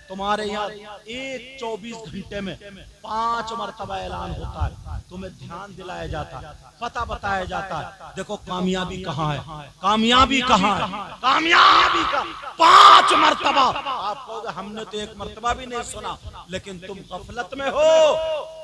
तुम्हारे यहाँ एक 24 घंटे में 5 मरतबा ऐलान होता है, तुम्हें ध्यान दिलाया जाता है, पता बताया जाता है, देखो कामयाबी कहाँ है, कामयाबी कहाँ है, कामयाबी का 5 मरतबा। आप कहोगे हमने तो 1 मरतबा भी नहीं सुना, लेकिन तुम गफलत में हो।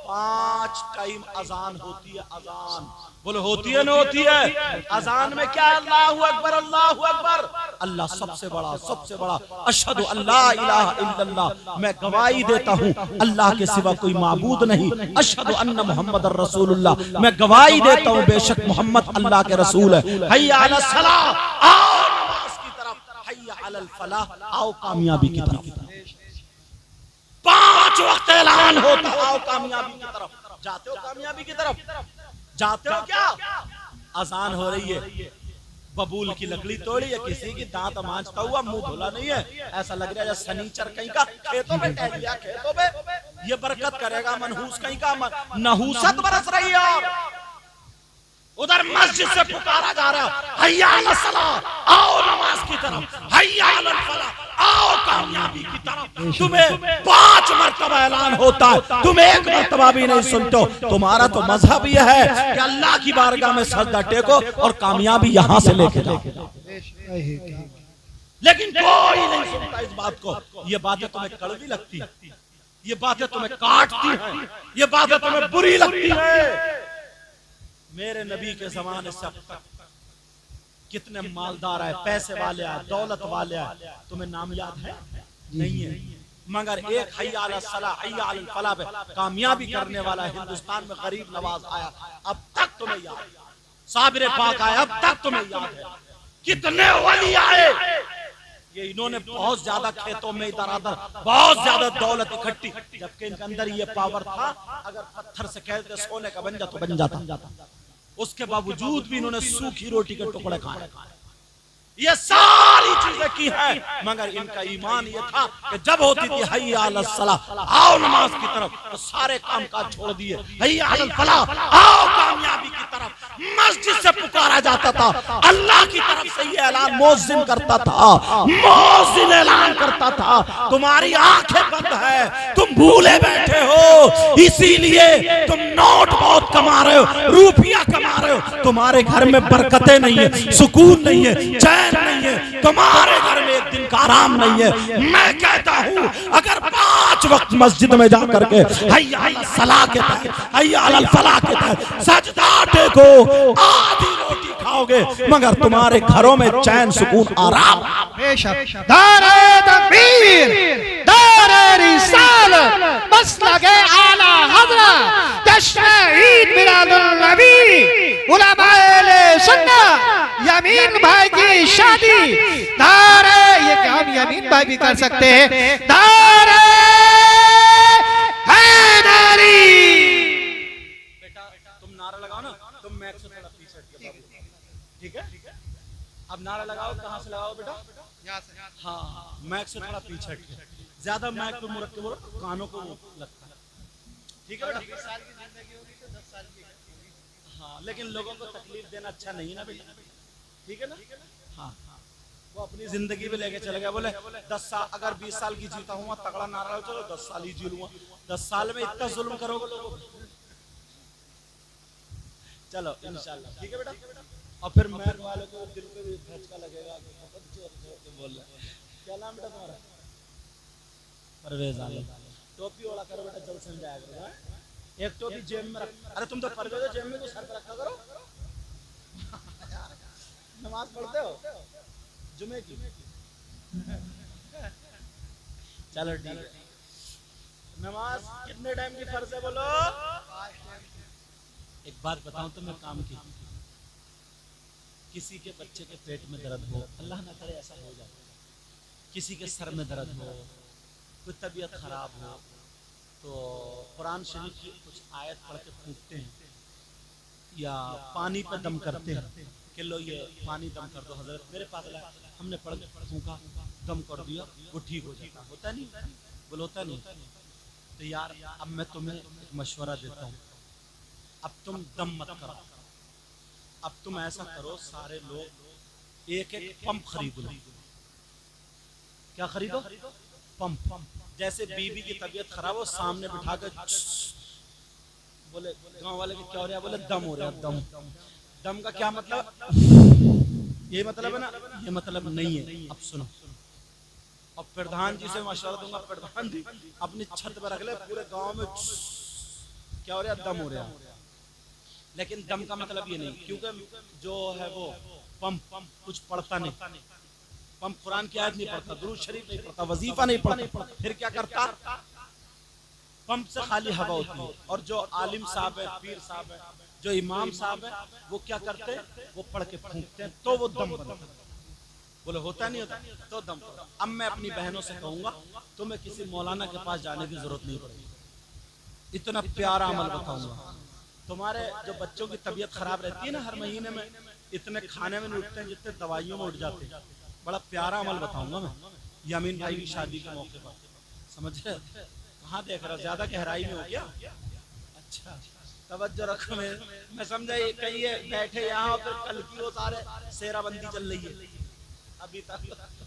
5 टाइम अजान होती है, अजान बोलो होती है ना, होती है। अजान में क्या? अल्लाहु अकबर, अल्लाहु अकबर, अल्लाह सबसे बड़ा, सबसे बड़ा। अशहदु अल्ला इलाहा इल्लल्लाह, मैं गवाही देता हूँ अल्लाह के सिवा कोई माबूद नहीं। अशहदु अन्ना मुहम्मदर रसूलुल्लाह, मैं गवाही देता हूँ बेशक मोहम्मद अल्लाह के रसूल है। हय्या अलस सलाह, आओ नमाज की तरफ, हय्या अलल फलाह, आओ कामयाबी की तरफ। 5 वक्त ऐलान होता, आओ कामयाबी की तरफ। जाते हो कामयाबी की तरफ? जाते हो क्या? अजान हो रही है, बबूल की लकड़ी तोड़ी है, किसी की दांत मांझता हुआ, मुंह धुला नहीं है, ऐसा लग रहा है सनीचर कहीं का, खेतों में टहल गया, खेतों में ये बरकत करेगा, मनहूस कहीं का, नहूसत बरस रही है। उधर मस्जिद से पुकारा जा रहा है, हय्या अलस सलाह, आओ नमाज की तरफ, हय्या अलल फलाह, आओ कामयाबी की तरफ। तुम्हें 5 मरतबा ऐलान होता है, तुम 1 मरतबा भी नहीं सुनते हो। तुम्हारा तो मजहब यह है कि अल्लाह की बारगाह में सजदा टेको और कामयाबी यहाँ से लेके जाओ, लेकिन कोई नहीं सुनता इस बात को। ये बातें तुम्हें कड़वी लगती है, ये बातें तुम्हें काटती हैं, ये बातें तुम्हें बुरी लगती है। मेरे नबी के जमाने से अब तक कितने मालदार आए, पैसे वाले आए, दौलत वाले आए, तुम्हें नाम याद है? नहीं है। मगर एक हय्या अलस सलाह, हय्या अलल फलाह पे कामयाबी करने वाला हिंदुस्तान में गरीब नवाज आया, अब तक तुम्हें याद है। साबिर पाक आया, अब तक तुम्हें याद है। कितने वली आए, ये इन्होंने बहुत ज्यादा खेतों में इधर उधर बहुत ज्यादा दौलत इकट्ठी, जबकि इनके अंदर ये पावर था, अगर पत्थर से कहते सोने का बन जा तो बन जाता। उसके बावजूद भी इन्होंने सूखी रोटी के टुकड़े खाए। ये सारी चीजें की है, मगर इनका ईमान ये था कि जब होती थी हय्या अलस सलाह, आओ नमाज की तरफ, तो सारे काम काज छोड़ दिए, हय्या अलल फलाह, आओ कामयाबी की तरफ। मस्जिद से पुकारा जाता था, अल्लाह की तरफ से ये ऐलान मुअज्जिन करता था, मुअज्जिन ऐलान करता था, तुम्हारी आंखें बंद है, तुम भूले बैठे हो, इसीलिए तुम नोट बहुत कमा रहे हो, रुपया कमा रहे हो, तुम्हारे घर में बरकतें नहीं है, सुकून नहीं है, चैन नहीं है, तुम्हारे घर में एक दिन का आराम नहीं है। मैं कहता हूँ अगर 5 वक्त मस्जिद में जा करके हय्या अलस सलाह के तहत, हय्या अलल फलाह के तहत सजदा टेको, आधी रोटी खाओगे, मगर तुम्हारे घरों में चैन सुकून आराम। नारे तकबीर, नारे रिसालत, मसलके आला हज़रत, जश्न ईद मिलादुन नबी, उलमाए सुन्नत, यमीन भाई की शादी, नारे, ये काम यमीन भाई भी कर सकते हैं, नारे हैदरी। बेटा तुम नारा लगाओ ना, तुम मैक से थोड़ा पीछे हट के बाबू, ठीक है? अब नारा लगाओ, कहाँ से लगाओ बेटा? यहाँ से। हाँ, मैक से थोड़ा पीछे हट के, ज्यादा मैक पे मुरक्के बोलो, कानों को लगता है, ठीक है बेटा? 20 साल की जिंदगी होगी तो 10 साल की। हाँ, लेकिन लोगों को तकलीफ देना अच्छा नहीं है ना बेटा, ठीक है ना? हाँ, वो अपनी जिंदगी में लेके चले गए, बोले 10 साल, अगर 20 साल की जीता हूँ तगड़ा नारा, चलो 10 साल ही जी लूंगा, 10 साल में इतना जुल्म करोगे लोगों को, चलो इंशाल्लाह, ठीक है बेटा? और फिर मैक वाले को दिल पे भी झटका लगेगा, बोल रहे क्या नाम बेटा तुम्हारा? परवेज आलम। टोपी वाला करो बेटा, जल्द समझ आया करो, एक टोपी जेब में रख, अरे तुम तो परवेज जेब में तो सर पे रखा करो। नमाज पढ़ते हो जुमे की? चलो ठीक है। नमाज कितने टाइम की फर्ज है बोलो? एक बात बताऊं तो मैं काम की, किसी के बच्चे के पेट में दर्द हो, अल्लाह ना करे ऐसा हो जाए, किसी के सर में दर्द हो, कोई तबीयत खराब हो, तो कुरान शरीफ की कुछ आयत पढ़ के फूंकते हैं, या पानी पे दम करते हैं कि लो ये पानी दम कर दो हजरत, मेरे पास लाया, हमने पढ़ के फूंका, दम कर दिया, वो ठीक हो जाता, होता नहीं? बोलो होता नहीं? तो यार अब मैं तुम्हें एक मशवरा देता हूँ, अब तुम दम मत करो, अब तुम ऐसा करो, सारे लोग एक एक पंप खरीद लो। क्या खरीदो? पंप। जैसे बीबी की तबीयत खराब हो, सामने बिठा कर बोले, गांव वाले के क्या हो रहा है? बोले दम हो रहा है, दम। दम का क्या मतलब? ये मतलब है ना? ये मतलब नहीं है। अब सुनो, और प्रधान जी से मशवरा दूंगा, प्रधान जी अपनी छत पर रख ले, पूरे गांव में क्या हो रहा है? दम हो रहा है। लेकिन दम का मतलब ये नहीं, क्योंकि जो है वो पंप कुछ पढ़ता नहीं, पंप कुरान की आयत नहीं पढ़ता, दुरूद शरीफ नहीं पढ़ता, वजीफा नहीं पढ़ता, फिर क्या करता? पंप से खाली हवा होती है। और जो आलिम साहब है, पीर साहब है, जो इमाम साहब है, वो क्या करते हैं? वो पढ़ के फूंकते हैं, तो वो दम बनता है। बोले होता नहीं होता? तो दम। अब मैं अपनी बहनों से कहूंगा, तुम्हें किसी मौलाना के पास जाने की जरूरत नहीं पड़ेगी, इतना प्यारा अमल बताऊंगा। तुम्हारे जो बच्चों की तबीयत खराब रहती है ना, हर महीने में इतने खाने में नहीं उठते हैं जितने दवाइयों में उठ जाते हैं। बड़ा प्यारा अमल बताऊंगा मैं, यमीन भाई की शादी के मौके पर, समझ रहे? कहाँ देख रहा, ज्यादा गहराई में हो गया? अच्छा तवज्जो रखो, मैं समझा कहीं ये बैठे यहाँ और फिर कल की वो सारे शेराबंदी चल रही है अभी तक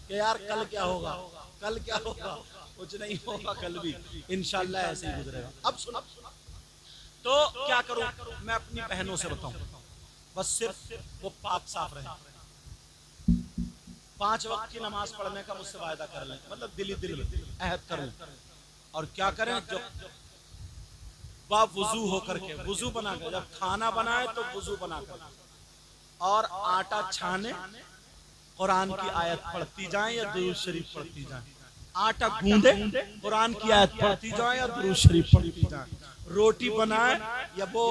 कि यार कल क्या होगा, कल क्या होगा? कुछ नहीं होगा, कल भी इंशाल्लाह ऐसे ही गुजरेगा। अब सुनो, तो क्या करूं मैं? अपनी बहनों से बताऊं, बस सिर्फ वो पाक साफ रहे, 5 वक्त की नमाज पढ़ने का मुझसे वायदा कर लें, मतलब दिल में अहद कर लें। और क्या करें? जो वुजू होकर के, वुजू बनाकर, जब खाना बनाए तो वुजू बनाकर, और आटा छाने, कुरान की आयत पढ़ती जाएं या दुरूद शरीफ पढ़ती जाएं, आटा गूंदे, कुरान की आयत पढ़ती जाएं या दुरूद शरीफ पढ़ती जाएं, रोटी बनाए या वो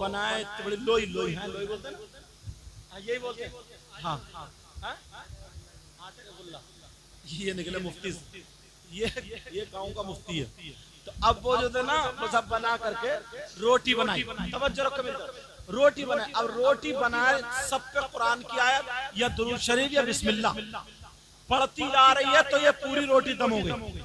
बनाए, तो बड़ी लोई है, लोई बोलते हैं ना, यही बोलते हैं। हाँ, आटे का गुल्ला, ये निकले मुफ्ती, ये गांव का मुफ्ती है। तो अब वो जो थे ना, वो सब बना करके रोटी बनाई, तवज्जो रखो मेरी तरफ, रोटी बनाए। अब रोटी बनाए सब पे कुरान की आयत या दुरूद शरीफ या बिस्मिल्लाह पढ़ती जा रही है तो ये पूरी रोटी दम हो गई।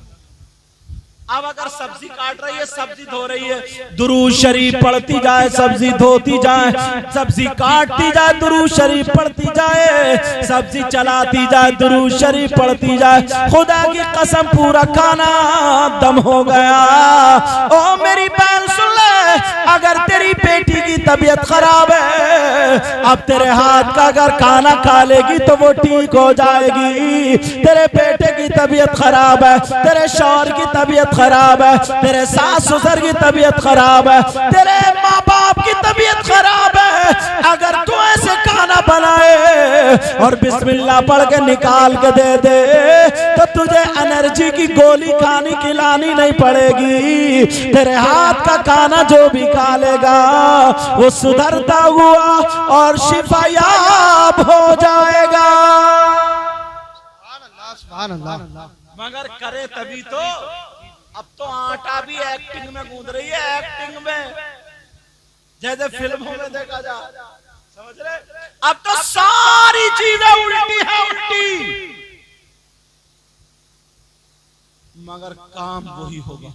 अब अगर सब्जी काट रही है, सब्जी धो रही है, दुरूद शरीफ पढ़ती जाए, सब्जी धोती जाए, सब्जी काटती जाए, दुरूद शरीफ पढ़ती जाए, सब्जी चलाती जाए, दुरूद शरीफ पढ़ती जाए, खुदा की कसम पूरा खाना दम हो गया। ओ मेरी बहन सुन ले, अगर तेरी बेटी की तबीयत खराब है, अब तेरे हाथ का अगर खाना खा लेगी तो वो ठीक हो जाएगी। तेरे बेटे की तबीयत खराब है, तेरे शौहर की तबीयत खराब है, तेरे सास ससुर की तबीयत खराब है, तेरे माँ बाप की तबीयत खराब है, अगर तू ऐसे खाना बनाए और बिस्मिल्लाह पढ़ के निकाल के दे दे तो तुझे एनर्जी की गोली खानी खिलानी नहीं पड़ेगी। तेरे हाथ का खाना जो भी खा लेगा वो सुधरता हुआ और शिफायाब हो जाएगा। सुभान अल्लाह। मगर करे तभी तो। अब तो आटा भी एक्टिंग में कूद रही है, एक्टिंग में, जैसे फिल्मों में देखा जा, समझ रहे? अब तो सारी चीजें उल्टी है, उल्टी, मगर काम वही होगा।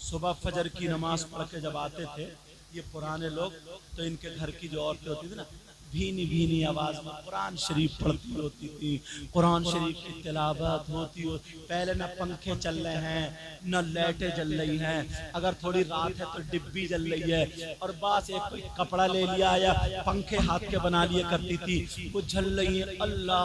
सुबह फजर की नमाज पढ़ के जब आते थे ये पुराने लोग, तो इनके घर की जो औरतें होती थी ना, भीनी भीनी आवाज में कुरान शरीफ पढ़ती होती थी, कुरान शरीफ की तिलावत होती हो। पहले न पंखे चल रहे हैं, न लाइटें जल रही हैं, अगर थोड़ी रात है तो डिब्बी जल रही है, और बस एक कोई कपड़ा ले लिया या पंखे हाथ के बना लिए करती थी, वो जल रही है, अल्लाह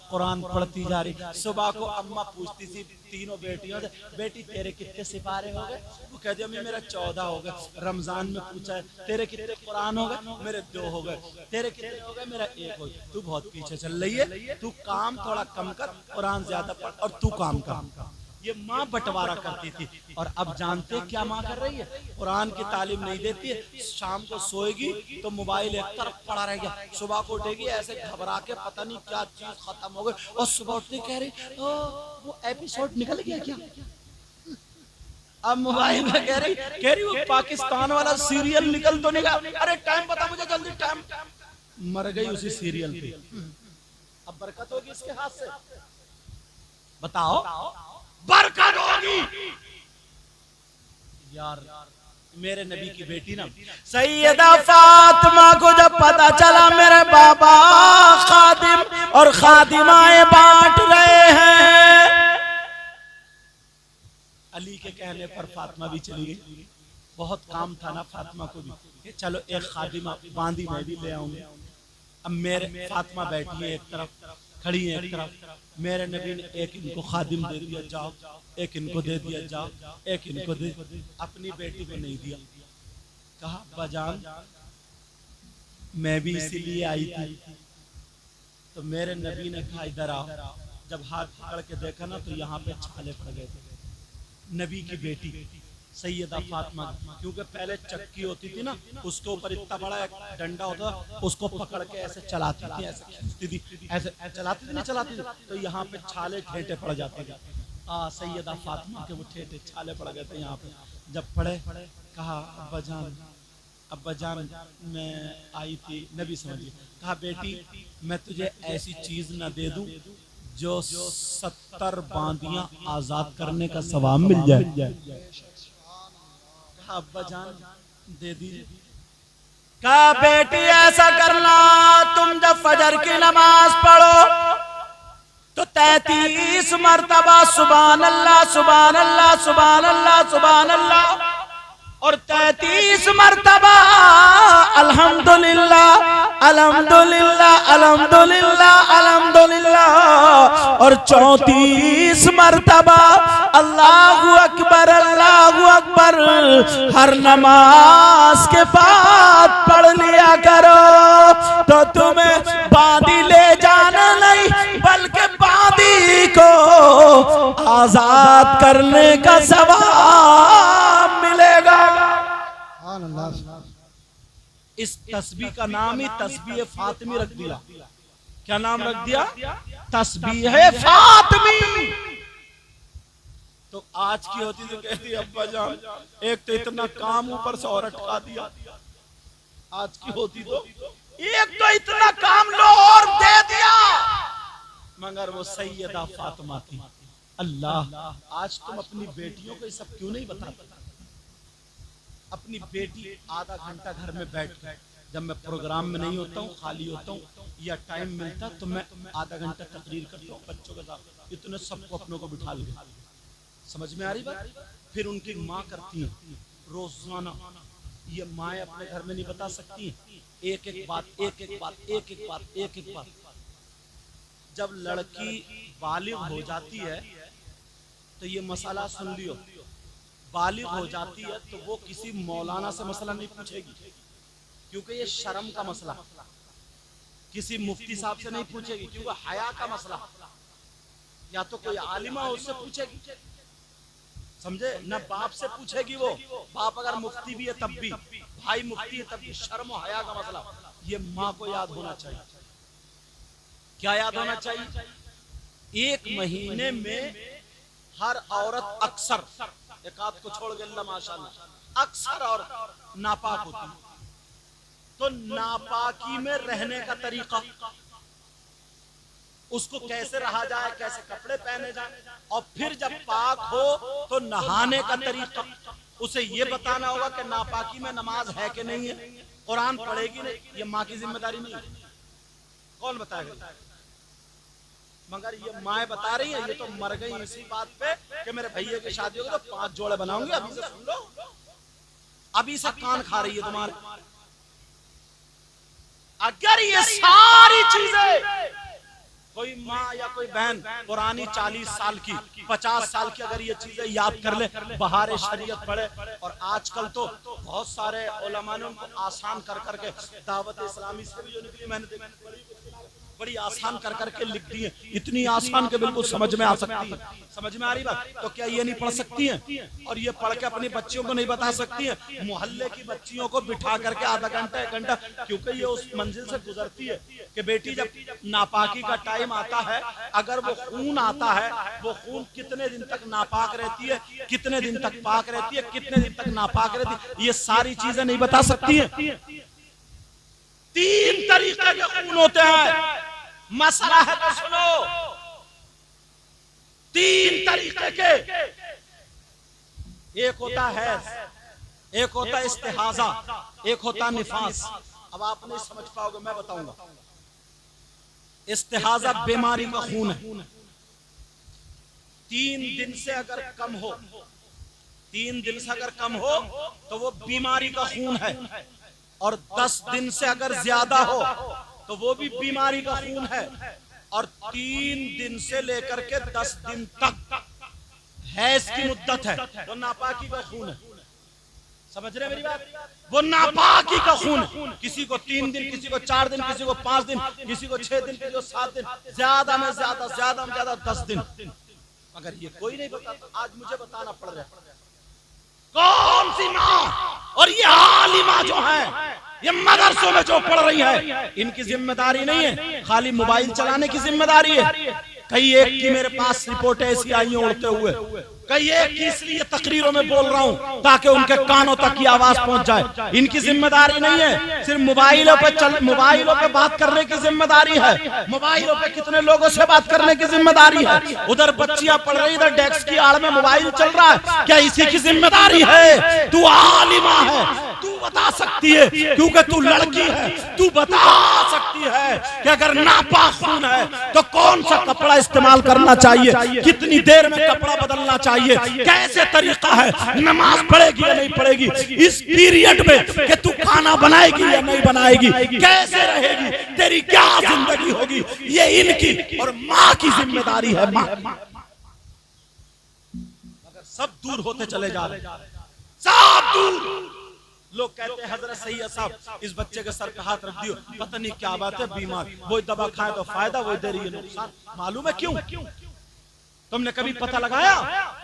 कुरान पढ़ती जा रही। सुबह को अम्मा पूछती थी तीनों बेटियों से, बेटी तेरे कितने सिपारे हो गए? वो कहती अम्मी मेरा 14 हो गए। रमजान में पूछा है तेरे कितने कुरान हो गए? मेरे 2 हो गए। तेरे कितने हो गए? मेरा 1 हो गया। तू बहुत पीछे चल रही है, तू काम थोड़ा कम कर, कुरान ज्यादा पढ़ और तू काम कर। ये माँ बंटवारा करती थी। और अब जानते क्या माँ कर रही है? कुरान की तालीम नहीं देती है, शाम को सोएगी तो मोबाइल एक तरफ पड़ा रहेगा, सुबह को उठेगी ऐसे घबरा के पता नहीं क्या चीज खत्म हो गई, और सुबह उठते कह रही वो एपिसोड निकल गया क्या? अब मोबाइल में कह रही वो पाकिस्तान वाला सीरियल निकल तो निकला, अरे टाइम बता मुझे जल्दी, टाइम। मर गई उसी सीरियल पे। अब बरकत होगी इसके हाथ से? बताओ, बरकत होगी यार। मेरे नबी की बेटी ना सैयदा फातिमा को जब पता चला मेरे बाबा खादिम और खादिमाएं बांट रहे हैं, अली के कहने पर फातिमा भी चली गई। बहुत काम था ना फातिमा को भी, चलो एक खादिमा बांदी मैं भी ले आऊंगी। अब मेरे फातिमा बैठी है एक तरफ, खड़ी है एक तरफ, मेरे नबी ने एक इनको खादिम दे दिया, जाओ, एक इनको दे दिया, जाओ, एक इनको दे। अपनी बेटी को नहीं दिया। कहा बजान मैं भी इसीलिए आई थी। तो मेरे नबी ने कहा इधर आओ। जब हाथ पकड़ के देखा ना तो यहाँ पे छाले पड़ गए थे। नबी की बेटी सैयदा फातिमा, क्योंकि पहले चक्की होती थी ना, उसके ऊपर इतना बड़ा एक डंडा होता, उसको पकड़ के ऐसे चलाती थी, ऐसे खींचती थी, ऐसे चलाती थी, नहीं चलाती थी, तो यहाँ पे छाले ठेठे पड़ जाते थे। सैयदा फातिमा के वो ठेठे छाले पड़ गए थे यहाँ पे। जब पड़े कहा अब्बा जान मैं आई थी, नबी समझिए। कहा बेटी मैं तुझे ऐसी चीज न दे दूं जो 70 बांदियां आजाद करने का सवाब मिल जाए। अब्बा जान दे दीजिए। कहा बेटी ऐसा करना, तुम जब फजर की नमाज पढ़ो तो 33 मर्तबा सुभान अल्लाह सुभान अल्लाह सुभान अल्लाह सुभान अल्लाह, और 33 मर्तबा अल्हम्दुलिल्लाह अल्हम्दुलिल्लाह अल्हम्दुलिल्लाह अल्हम्दुलिल्लाह, और 34 मर्तबा अल्लाहु अकबर अल्लाहु अकबर हर नमाज के बाद पढ़ लिया करो। तो तुम्हें बांदी ले जाना नहीं बल्कि बांदी को आजाद करने का सवाब मिलेगा। इस तस्बीह का नाम ही तस्बीह फातिमी रख दिया। क्या नाम रख दिया? तस्बीह फातिमी। तो आज की होती तो कहती अब्बा जान एक तो इतना काम ऊपर से और अटका दिया, आज की होती तो एक तो इतना काम लो और दे दिया, मगर वो सैयदा फातिमा थी। अल्लाह, आज तुम अपनी बेटियों को ये सब क्यों नहीं बताते? अपनी बेटी आधा घंटा घर में बैठ कर, जब मैं प्रोग्राम में नहीं होता हूँ, खाली होता हूँ या टाइम मिलता तो मैं आधा घंटा तकरीर करता हूँ बच्चों के साथ, इतने सबको अपनों को बिठा लिया। समझ में आ रही बात? फिर उनकी माँ करती है रोजाना, ये माएँ अपने घर में नहीं बता सकती एक एक बात, एक एक बात, एक एक बात, एक एक बात। जब लड़की बालिग हो जाती है तो ये मसला सुन लियो, बालिग हो जाती है तो वो किसी मौलाना से मसला नहीं पूछेगी, क्योंकि ये शर्म का मसला, किसी मुफ्ती साहब से नहीं पूछेगी क्योंकि हया का मसला, या तो कोई आलिमा उससे पूछेगी, समझे ना, बाप से पूछेगी वो, बाप अगर मुफ्ती भी है तब भी, भाई मुफ्ती है तब भी, शर्म और हया का मसला। ये माँ को याद होना चाहिए। क्या याद होना चाहिए? एक महीने में हर औरत अक्सर, एक आध को छोड़ गया माशाअल्लाह, अक्सर और नापाक होती है। तो नापाकी में रहने का तरीका, उसको कैसे रहा जाए, कैसे कपड़े पहने जाए, और फिर जब पाक हो तो नहाने का तरीका, उसे ये बताना होगा कि नापाकी में नमाज है कि नहीं है, कुरान पढ़ेगी नहीं, ये माँ की जिम्मेदारी नहीं है। कौन बताएगा? मगर ये माए बता रही है, ये तो मर गई इसी बात पे कि मेरे भैया की शादी होगी तो 5 जोड़े बनाऊंगी। अभी से सुन लो, अभी से कान खा रही है तुम्हारे। अगर ये सारी चीजें कोई माँ या कोई बहन पुरानी 40 साल की, 50 साल की अगर ये चीजें याद कर ले, बहार शरीयत पढ़े, और आजकल तो बहुत सारे उलमा ने उनको आसान कर करके, दावत इस्लामी से भी जो निकली मैंने बड़ी आसान कर करके लिख दी है, इतनी आसान के बिल्कुल समझ में आ सकती है। समझ में आ रही बात? तो क्या ये नहीं पढ़ सकती हैं? और ये पढ़ के अपनी बच्चियों को नहीं बता सकती हैं? मोहल्ले की बच्चियों को बिठा करके आधा घंटा 1 घंटा, क्योंकि ये उस मंजिल से गुजरती है कि बेटी जब नापाकी का टाइम आता है, अगर वो खून आता है, वो खून कितने दिन तक नापाक रहती है, कितने दिन तक पाक रहती है, कितने दिन तक नापाक रहती है, ये सारी चीजें नहीं बता सकती है। 3 तरीके के खून होते हैं, मसला है तो सुनो। 3 तरीके के, एक होता है, एक होता इस्तिहाजा, एक होता निफास। अब आप नहीं समझ पाओगे, मैं बताऊंगा। इस्तिहाजा बीमारी का खून है, 3 दिन से अगर कम हो, 3 दिन से अगर कम हो तो वो बीमारी का खून है, और 10 दिन से अगर ज्यादा हो तो वो भी बीमारी का खून है, और 3 दिन से लेकर के 10 दिन तक हैज की मुद्दत है, वो नापाकी का खून है। समझ रहे मेरी बात? वो नापाकी का खून, किसी को 3 दिन, किसी को 4 दिन, किसी को 5 दिन, किसी को 6 दिन, किसी को 7 दिन, ज्यादा में ज्यादा, ज्यादा में ज्यादा 10 दिन। मगर ये कोई नहीं बताता, आज मुझे बताना पड़ रहा है। कौन सी माँ? और ये आलिमा जो है, ये मदरसों में जो पढ़ रही है, इनकी जिम्मेदारी नहीं है खाली मोबाइल चलाने की जिम्मेदारी है। कई एक की मेरे पास रिपोर्ट ऐसी आई है उड़ते हुए, कई एक की इसलिए तकरीरों में बोल रहा हूँ ताकि उनके कानों तक की आवाज पहुंच जाए। इनकी जिम्मेदारी नहीं है सिर्फ मोबाइलों पे बात करने की जिम्मेदारी है, मोबाइलों पे कितने लोगों से बात करने की जिम्मेदारी है। उधर बच्चियां पढ़ रही, इधर डेस्क की आड़ में मोबाइल चल रहा है, क्या इसी की जिम्मेदारी है? तू आलिमा है, तू बता सकती है, क्योंकि तू लड़की है, तू बता सकती है कि अगर नापाक खून है तो कौन सा कपड़ा इस्तेमाल करना चाहिए, कितनी देर में कपड़ा बदलना चाहिए, कैसे तरीका है, नमाज पढ़ेगी या नहीं पढ़ेगी, इस पीरियड में कि तू खाना बनाएगी या नहीं बनाएगी, कैसे रहेगी, तेरी क्या जिंदगी होगी, ये इनकी और माँ की जिम्मेदारी है। माँ अगर सब दूर होते चले जा रहे, सब दूर। लोग कहते हैं हजरत सैयद साहब इस बच्चे के सर पे हाथ रख दियो, पता नहीं क्या बात है, बीमार, वो दवा खाए तो फायदा, वो दे रही है नुकसान। मालूम है क्यों? तुमने कभी पता लगाया?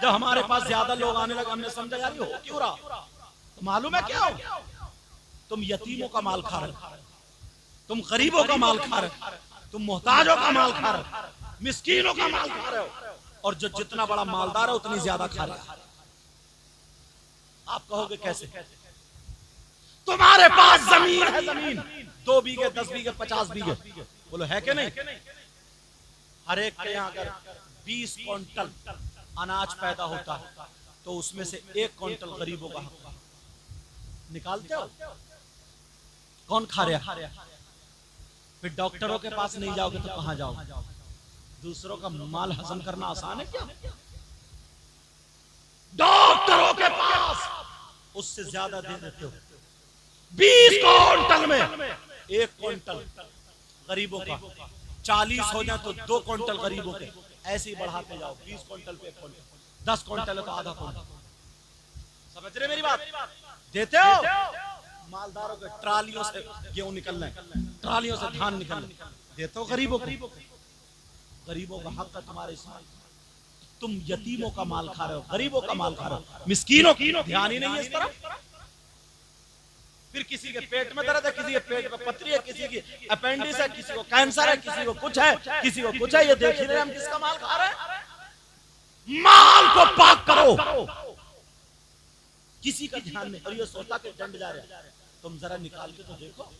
जब हमारे पास ज्यादा लोग आने लगे, हमने समझा यार ये हो क्यों रहा, तो मालूम है क्या? तुम यतीमों का माल खा रहे, तुम गरीबों का माल खा रहे, तुम मोहताजों का माल खा रहे, मिस्कीनों का माल खा रहे हो, और जो जितना बड़ा मालदार है उतनी ज्यादा खा रहे। आप कहोगे कैसे? तुम्हारे पास जमीन है, जमीन 2 बीघे 10 बीघे 50 बीघे, बोलो है कि नहीं? हर एक के यहाँ अगर 20 क्विंटल अनाज पैदा होता है तो उसमें से 1 क्विंटल गरीबों का हक निकालते हो? कौन खा रहा? फिर डॉक्टरों के पास नहीं जाओगे तो कहां जाओगे? दूसरों का माल हजम करना आसान है क्या? डॉक्टरों के पास उससे ज्यादा दे देते हो। 20 क्विंटल में 1 क्विंटल गरीबों का, 40 हो जाए तो 2 क्विंटल गरीबों के, ऐसे ही बढ़ाते जाओ। 20 क्विंटल पे 1 क्विंटल, 10 क्विंटल है तो आधा क्विंटल। समझ रहे मेरी बात? देते हो? मालदारों के ट्रालियों से गेहूं निकलना है, ट्रालियों से धान निकलना है, देते हो गरीबों को? गरीबों का हक है तुम्हारे इसमें। तुम यतीमों का माल खा रहे हो, गरीबों का माल खा रहे हो, मिस्कीनों की ध्यान ही नहीं है इस तरफ। फिर किसी के पेट में दर्द है, किसी के पेट में पथरी है, किसी की अपेंडिक्स है, किसी को कैंसर है, किसी को कुछ है, किसी को कुछ है। ये देख ही रहे हम किसका माल खा रहे हैं। माल को पाक करो, किसी का ध्यान नहीं। और ये सोता के डंड जा रहे हैं। तुम जरा निकाल के तो देखो,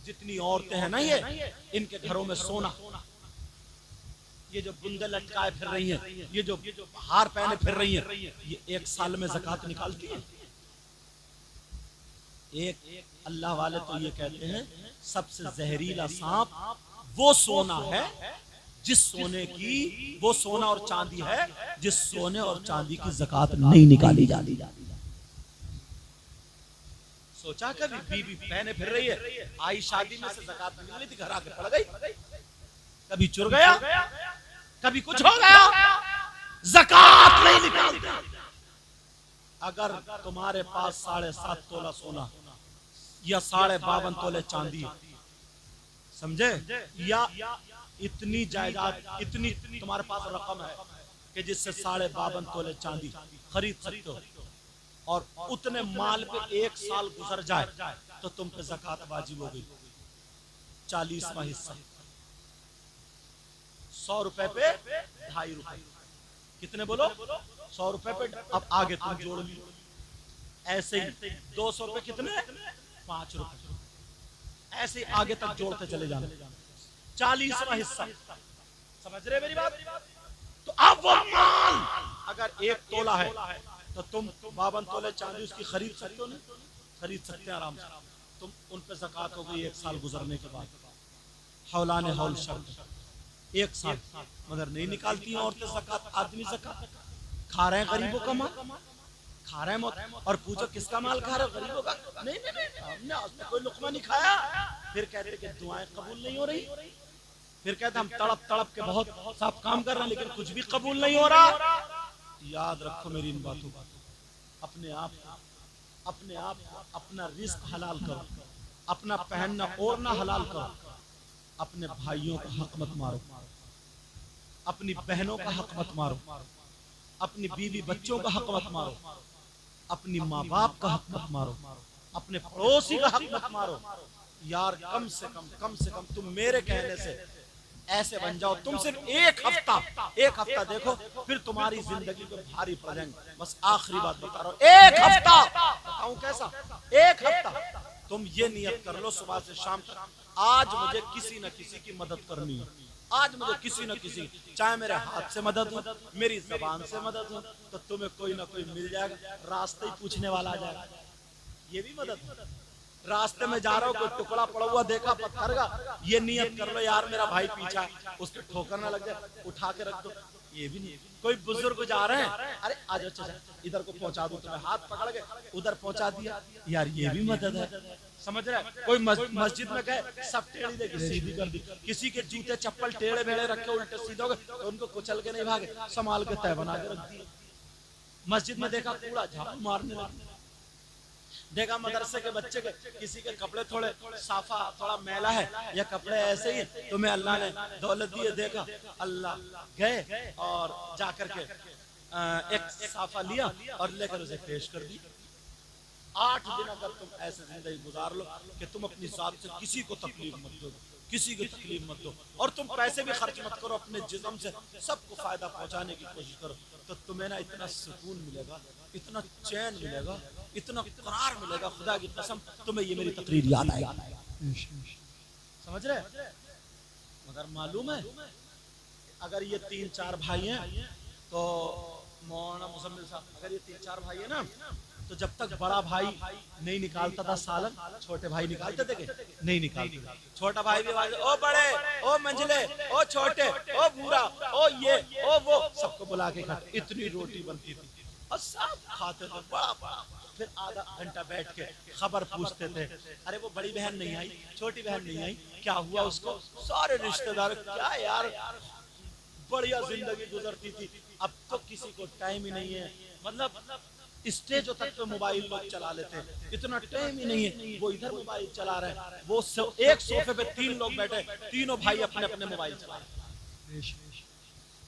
जितनी औरतें हैं ना, ये इनके घरों में सोना, ये जो बुंदे लटकाए फिर रही हैं, ये जो हार पहने फिर रही हैं, ये 1 साल में ज़कात निकालती है? एक अल्लाह वाले तो ये कहते हैं सबसे जहरीला सांप वो सोना है जिस सोने की, वो सोना और चांदी है जिस सोने और चांदी की ज़कात नहीं निकाली जाती। सोचा कभी बीबी पहने फिर रही है, आई शादी में से ज़कात निकली थी, घर आके पड़ गई, कभी चुर गया, कभी कुछ हो गया, ज़कात नहीं निकालती। अगर तुम्हारे पास 7.5 तोला सोना या 52.5 तोले चांदी, समझे, या इतनी जायदाद, इतनी तुम्हारे पास रकम है कि जिससे 52.5 तोले चांदी खरीद सकते हो, और उतने माल पे 1 साल गुजर जाए तो तुम पे ज़कात वाजिब हो गई। 40वां हिस्सा 100 रुपए पे 2.5 रुपए, कितने बोलो? 100 रुपए पे। अब आगे तुम जोड़ ली, ऐसे ही 200 पे कितने? 5 रुपए, ऐसे आगे तक जोड़ते चले जाना। 40वां हिस्सा, समझ रहे मेरी बात? तो अब वो माल अगर 1 तोला है तो तुम 52 तोले चांदी उसकी खरीद सकते हो? नहीं खरीद सकते आराम से। तुम उन पे ज़कात हो गई 1 साल गुजरने के बाद, हौलाने हौल शर्त 1 साल, मगर नहीं निकालती हैं औरतें ज़कात। आदमी ज़कात खा रहे हैं, गरीबों का माल खा रहे हैं, और पूछो किसका माल खा रहे हो? गरीबों का। नहीं नहीं नहीं, हमने आज तक कोई लुकमा नहीं खाया। फिर कहते कि दुआएं कबूल नहीं हो रही, फिर कहते हम तड़प तड़प के बहुत सब काम कर रहे हैं लेकिन कुछ भी कबूल नहीं हो रहा। याद रखो मेरी इन बातों को। अपने आप अपना रिस्क हलाल करो, अपना पहनना ओढ़ना हलाल करो, अपने भाइयों का हक मत मारो, अपनी बहनों का हक मत मारो, अपनी बीवी बच्चों का हक मत मारो, अपनी माँ बाप का हक मत मारो, अपने पड़ोसी का हक मत मारो। यार कम से कम तुम मेरे कहने से ऐसे बन जाओ, तुम सिर्फ एक हफ्ता देखो, फिर तुम्हारी जिंदगी पे भारी पड़ जाएंगे। बस आखिरी बात बता रहा हूँ, 1 हफ्ता बताऊं कैसा? 1 हफ्ता तुम ये नियत कर लो सुबह से शाम तक, आज मुझे किसी न किसी की मदद करनी है, आज मुझे किसी न किसी, चाहे मेरे हाथ से मदद हो, मेरी जबान से मदद हो, तो तुम्हें कोई ना कोई मिल जाएगा, रास्ते ही पूछने वाला आ जाएगा। ये भी मदद है। रास्ते में जा रहा हो, कोई टुकड़ा पड़ा हुआ देखा पत्थर का, ये नियत कर लो यार मेरा भाई पीछा है, उसके ठोकर ना लग जाए, उठा के रख दो। ये भी नहीं। कोई बुजुर्ग जा रहे हैं, अरे आज अच्छा इधर को पहुंचा दो, तुम्हें हाथ पकड़ के उधर पहुंचा दिया, यार ये भी मदद है। समझ रहे? कोई मस्जिद में गए, सब टेढ़ी देखी सीधी कर दी, किसी के जूते चप्पल टेढ़े बेड़े रखे उल्टे सीधे हो गए तो उनको कुचल के नहीं भागे, संभाल के तय बना के रख दिए। मस्जिद में देखा कूड़ा झाड़ू मारने लगे, देखा मदरसे के बच्चे के किसी के कपड़े थोड़े साफा थोड़ा मैला है या कपड़े ऐसे ही, तुम्हें अल्लाह ने दौलत दी है, देखा अल्लाह गए और जाकर के एक साफा लिया और लेकर उसे पेश कर दी। 8 दिन अगर तुम ऐसे जिंदगी गुजार लो कि तुम अपनी जात से किसी को तकलीफ मत दो, किसी को तकलीफ मत दो, और तुम पैसे भी खर्च मत करो, अपने जिस्म से सबको फायदा पहुंचाने की कोशिश करो, तो तुम्हें ना इतना सुकून मिलेगा, इतना चैन मिलेगा इतना करार मिलेगा, खुदा की कसम तुम्हें ये मेरी तकरीर याद आएगी। समझ रहे? मगर मालूम है अगर ये 3-4 भाई हैं तो मौलाना मुजम्मिल साहब, अगर ये 3-4 भाई है ना, तो जब तक बड़ा भाई नहीं निकालता था सालन, छोटे भाई निकालते थे नहीं निकालते। छोटा भाई भी आवाज, ओ बड़े, ओ मंझले, ओ छोटे, ओ बूढ़ा, ओ ये, ओ वो, सबको बुला के खाते। इतनी रोटी बनती थी और सब खाते थे बड़ा बड़ा। फिर आधा घंटा बैठ के खबर पूछते थे, अरे वो बड़ी बहन नहीं आई, छोटी बहन नहीं आई, क्या हुआ उसको? सारे रिश्तेदार, क्या यार बढ़िया जिंदगी गुजरती थी। अब तो किसी को टाइम ही नहीं है, मतलब स्टेजों तक पे मोबाइल लोग चला लेते हैं, इतना टाइम ही नहीं है। वो इधर मोबाइल चला रहे हैं, वो एक सोफे पे 3 लोग बैठे, तीनों भाई अपने अपने मोबाइल चला रहे हैं,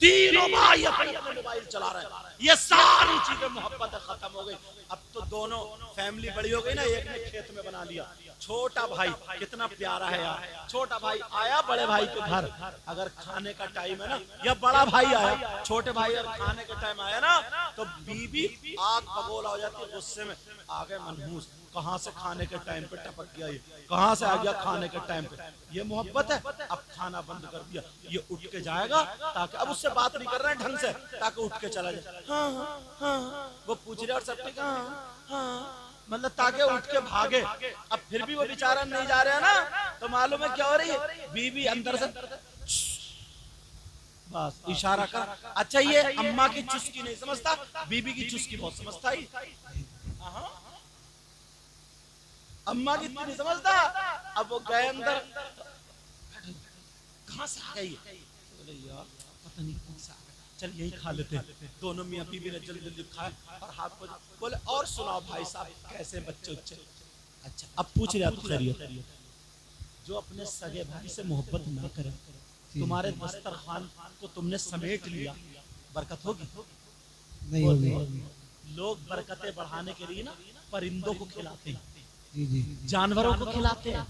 तीनों भाई अपने अपने मोबाइल चला रहे हैं। ये सारी चीजें मोहब्बत खत्म हो गई। अब तो दोनों फैमिली बड़ी हो गई ना, एक ने खेत में बना लिया। छोटा भाई कितना प्यारा है यार, छोटा भाई आया बड़े भाई के घर, अगर खाने का टाइम है ना, या बड़ा भाई आया, छोटे भाई अगर खाने का टाइम आया ना, तो बीबी आग बबोला हो जाती है गुस्से में, आ गए मनहूस, कहां से खाने के टाइम पे टपक गया, ये कहां से आ गया खाने के टाइम पे। ये मोहब्बत है। अब खाना बंद कर दिया, ये उठ के जाएगा ताकि, अब उससे बात नहीं कर रहे हैं ढंग से, ताकि उठ के चला जाए। हाँ हाँ हाँ, वो पूछ रहे और सब ठीक, हाँ हाँ, मतलब ताकि उठ के भागे। अब फिर भी वो बेचारा नहीं जा रहा है ना, तो मालूम है क्या हो रही है? बीबी अंदर से बस इशारा कर। अच्छा ये अम्मा की चुस्की नहीं समझता, बीबी की चुस्की बहुत समझता ही। अम्मा की नहीं समझता। अब वो गए अंदर, कहां से आ गई? बोले यार पता नहीं कौन सा, चल यही खा लेते हैं। दोनों मियां बीबी ने जल्दी जल्दी खाया और हाथ पर बोले, और सुनाओ भाई साहब कैसे बच्चे उच्चे? अच्छा अब पूछ रहा तो खैरियत। जो अपने सगे भाई से मोहब्बत ना करे, तुम्हारे दस्तरखान को तुमने समेट लिया, बरकत होगी? नहीं होगी। लोग बरकतें बढ़ाने के लिए ना परिंदों को खिलाते हैं, जानवरों को खिलाते हैं।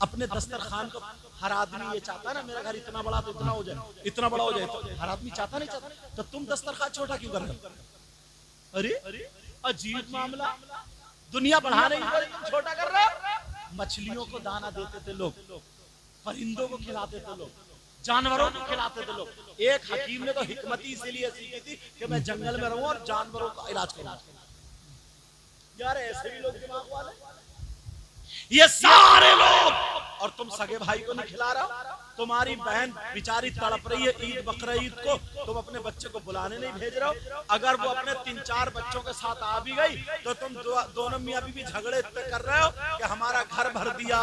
अपने दस्तरखान को हर आदमी ये चाहता है ना, मेरा घर इतना बड़ा तो इतना हो जाए, इतना बड़ा हो जाए, तो हर आदमी चाहता नहीं चाहता, तो तुम दस्तरखान छोटा क्यों कर रहे हो? अरे अजीब मामला, दुनिया बढ़ाने की वजह तुम छोटा कर रहे हो। मछलियों को दाना देते थे लोग, परिंदों को खिलाते थे लोग, जानवरों को खिलाते थे लोग। एक हकीम ने तो हिकमती इसीलिए सीखी थी कि मैं जंगल में रहूं और जानवरों का इलाज करूं। यार ऐसे भी लोग दिमाग वाले, ये सारे लोग, और तुम सगे भाई को नहीं खिला रहा। तुम्हारी बहन बेचारी तड़प रही है ईद बकरीद को, तुम अपने बच्चे को बुलाने नहीं भेज रहे हो। अगर वो अपने 3-4 बच्चों के साथ आ भी गई तो तुम दोनों मियां बीवी झगड़े इतने कर रहे हो कि हमारा घर भर दिया,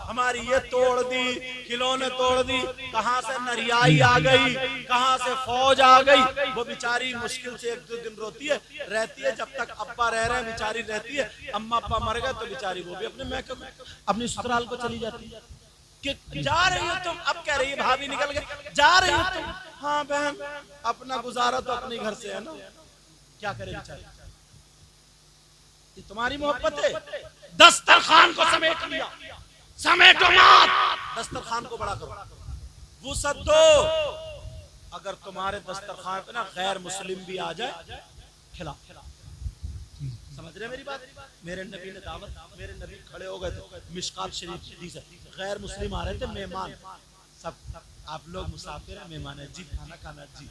हमारी ये तोड़ दी, खिलौने तोड़ दी, कहां से नरियाई आ गई, कहां से फौज आ गई। वो बेचारी मुश्किल से 1-2 दिन रोती है, रहती है, जब तक अब्बा रह रहे हैं बेचारी रहती है। अम्मा अब्बा मर गए तो बेचारी वो भी अपने मैके अपनी ससुराल को चली जाती है। कि जा रही हो तुम, अब कह रही है भाभी निकल गए, जा रही हो तुम। हाँ बहन, अपना गुजारा तो अपने घर से है ना, क्या करे बेचारी। ये तुम्हारी मोहब्बत है। दस्तरखान को समेट लिया, समेटो मत, दस्तरखान को बड़ा करो, वुसअत दो। अगर तुम्हारे दस्तरखान पे ना गैर मुस्लिम भी आ जाए, खिला। समझ रहे मेरी बात? मेरे नबी ने दावत, मेरे नबी खड़े हो गए थे मिशकात शरीफ से, गैर मुस्लिम आ रहे थे, मेहमान सब, आप लोग मुसाफिर हैं, मेहमान है जी, खाना खाना जी।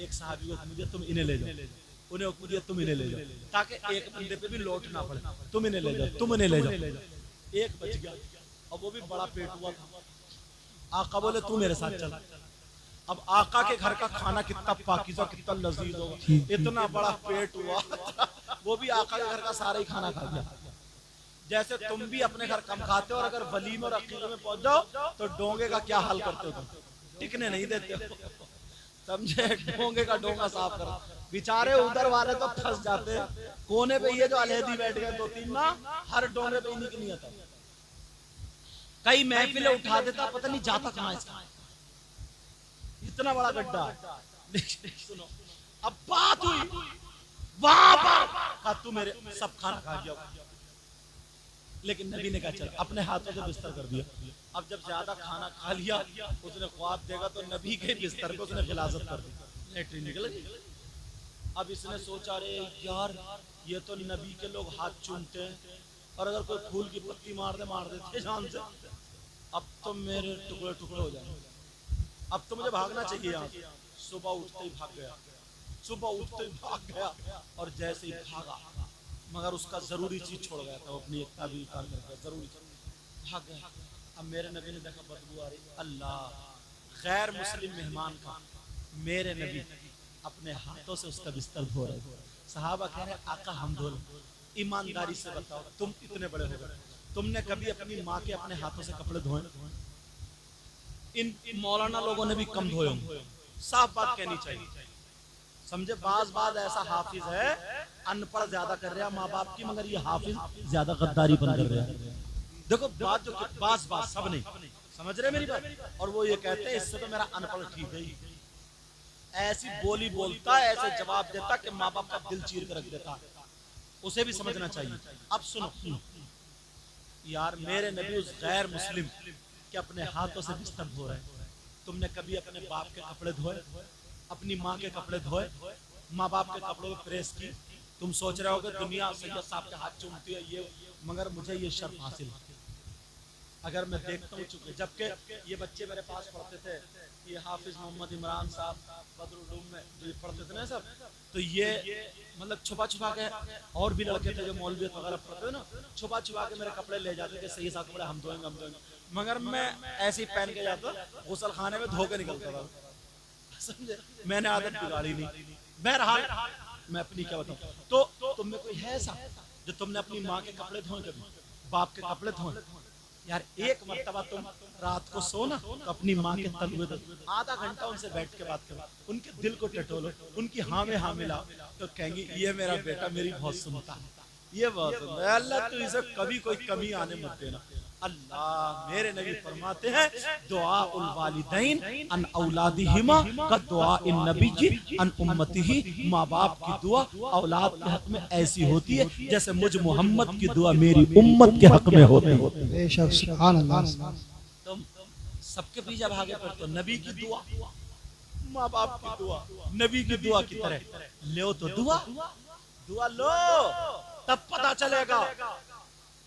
एक साहबी को मुझे तुम इन्हें ले जाओ, उन्हें मुझे तुम इन्हें ले जाओ, ताकि एक बंदे पे भी लौटना पड़े, तुम इन्हें ले जाओ, तुम इन्हें ले जाओ। एक बच गया और वो भी बड़ा पेट हुआ था। आका बोले तू मेरे साथ चल। अब आका के घर का खाना कितना पाकीज़ा, कितना लजीज होगा, इतना बड़ा पेट हुआ वो भी आका के घर का सारा ही खाना खा गया। जैसे तुम भी अपने घर कम खाते हो और अगर वलीमे और अकीक़े में पहुंच जाओ तो डोंगे का क्या हाल करते हो तुम, टिकने नहीं देते हो, समझे? डोंगे का डोंगा साफ करो। बेचारे उधर वाले तो फंस जाते हैं कोने पे, ये जो अलहदी बैठ गए 2-3 ना, हर डोंगे पे ही नहीं आता। कई महफिलें उठा देता, पता नहीं जाता कहां इसका, इतना बड़ा गड्ढा। सुनो, अब बात हुई वहां पर, तू मेरे सब खाना खा गया, लेकिन नबी ने कहा चल, अपने हाथों से बिस्तर कर दिया। अब जब ज्यादा खाना खा लिया, उसने ख्वाब देखा तो नबी के बिस्तर पे उसने खिलाफत कर दी, लेटरिन निकल गई। अब इसने सोचा, अरे यार ये तो नबी के लोग हाथ चूमते हैं, और अगर कोई फूल की पत्ती मार देते जान से, अब तो मेरे टुकड़े टुकड़े हो जाएंगे, अब तो मुझे भागना चाहिए यहाँ से। सुबह उठते ही भाग गया, और जैसे ही भागा, मगर उसका जरूरी चीज छोड़ गया था, वो अपनी एक ताबीर उतार करके जरूरी चीज भाग गया। अब मेरे नबी ने देखा बदबू आ रही, अल्लाह, गैर मुस्लिम मेहमान का मेरे नबी अपने हाथों से उसका बिस्तर धो रहे थे। सहाबा कह रहे, आका हम धो लें। ईमानदारी से बताओ, तुम इतने बड़े हो गए, तुमने कभी अपनी माँ के अपने हाथों से कपड़े धोए? इन मौलाना लोगों ने भी कम धोए होंगे, साफ बात कहनी चाहिए, समझे। बाज ऐसा हाफिज है, अनपढ़ ज्यादा कर रहा माँ बाप की, मगर ये हाफिज ज्यादा गद्दारी बंद कर रहा है। देखो बात जो बाज सब नहीं समझ रहे मेरी बात, और वो ये कहते हैं इससे तो मेरा अनपढ़ ठीक है। ऐसी बोली बोलता, ऐसे जवाब देता कि माँ बाप का दिल चीर कर रख देता, उसे भी समझना चाहिए। अब सुनो यार, मेरे नबी उस गैर मुस्लिम के अपने हाथों से बिस्तर धो रहे हैं। तुमने कभी अपने बाप के कपड़े धोए? अपनी माँ के कपड़े धोए? माँ बाप के कपड़ों में प्रेस की? तुम सोच रहे हो कि दुनिया सैयद साहब के हाथ चूमती है ये, मगर मुझे ये शर्फ हासिल है। अगर मैं देखता हूँ, चुके जबकि ये बच्चे मेरे पास पढ़ते थे, ये हाफिज मोहम्मद इमरान साहब बदरुल में जो पढ़ते थे ना सब, तो ये मतलब छुपा छुपा के, और भी लड़के थे जो मौलवियत वगैरह पढ़ते थे ना, छुपा छुपा के मेरे कपड़े ले जाते थे, सही साहब कपड़े हम धोएंगे, मगर मैं ऐसे ही पहन के जाता, गुसल खाने में धो के निकलता था, समझे। मैंने आदत बिगाड़ी नहीं। बहरहाल मैं अपनी क्या बताऊं, तो तुम में कोई है ऐसा जो तुमने अपनी माँ के कपड़े धोए, कभी बाप के कपड़े धोए? यार एक मर्तबा तुम रात को सो ना, तो अपनी माँ के तलवे दो, आधा घंटा उनसे बैठ के बात करो, उनके दिल को टटोलो, उनकी हाँ में हाँ मिलाओ, तो कहेंगे ये मेरा बेटा मेरी बहुत सुनता है, ये बहुत सुनता है। अल्लाह तो इसे कभी कोई कमी आने मत देना। अल्लाह, मेरे नबी फरमाते हैं, दुआ उल वालिदैन अन औलादिहिमा का दुआ इन नबी जी अन उम्मतिही, माँ बाप की दुआ औलाद के हक में ऐसी होती है जैसे मुझ मोहम्मद की दुआ मेरी उम्मत के हक में होती है। बेशक, सुभान अल्लाह। तुम सबके पीछे भागे पर तो नबी की दुआ, माँ बाप की दुआ, नबी की दुआ की तरह लो, तो दुआ लो, तब पता चलेगा।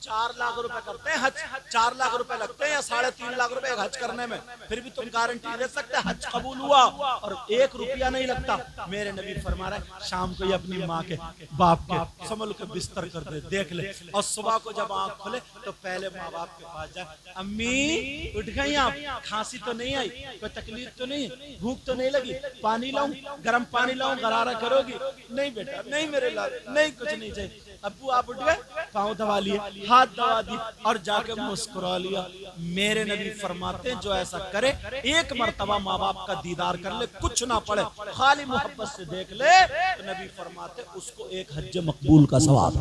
4 लाख रुपए करते हैं हज, 4 लाख रुपए लगते हैं या 3.5 लाख रुपए हज करने में, फिर भी तुम गारंटी दे सकते हैं हज कबूल हुआ, और 1 रुपया नहीं लगता। मेरे नबी फरमा रहे हैं, शाम को ये अपनी माँ के बाप के संभल के बिस्तर कर दे, देख ले, और सुबह को जब आँख खुले तो पहले माँ बाप के पास जाए, अम्मी उठ गई आप, खांसी तो नहीं आई, कोई तकलीफ तो नहीं, भूख तो नहीं लगी, पानी लाऊं, गर्म पानी लाऊं, गरारा करोगी? नहीं बेटा, नहीं मेरे लाल, नहीं कुछ नहीं चाहिए। अब्बू आप उठ गए, पाँव दबा लिए, हाथ दबा दी, और जाके मुस्कुरा लिया। मेरे नबी फरमाते हैं, जो ऐसा करे, एक मर्तबा माँ बाप का दीदार कर ले, कुछ ना पड़े, खाली मोहब्बत से देख ले, तो नबी फरमाते उसको एक हज मकबूल का सवाब,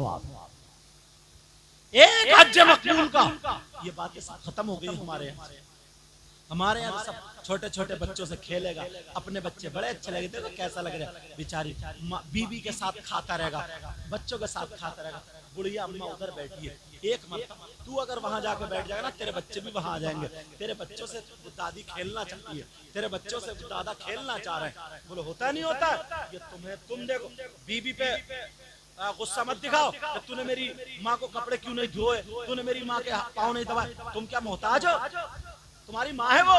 एक हज मकबूल का। ये बातें सब खत्म हो गई हमारे यहाँ सब छोटे छोटे बच्चों से खेलेगा, अपने बच्चे बड़े अच्छे लगे, देखो कैसा लग रहा है, बेचारी बीबी के साथ खाता रहेगा, बच्चों के साथ खाता रहेगा, बुढ़िया अम्मा उधर बैठी है। एक मरतबा तू अगर वहां जाकर बैठ जाएगा ना, तेरे बच्चे भी वहां आ जाएंगे, तेरे बच्चों से दादी खेलना चाहती है, तेरे बच्चों से दादा खेलना चाह रहे हैं। बोलो होता नहीं होता? ये तुम देखो, बीबी पे गुस्सा मत दिखाओ, तूने मेरी माँ को कपड़े क्यों नहीं धोए, तूने मेरी माँ के पाँव नहीं दबाए, तुम क्या मोहताज हो? तुम्हारी माँ है वो,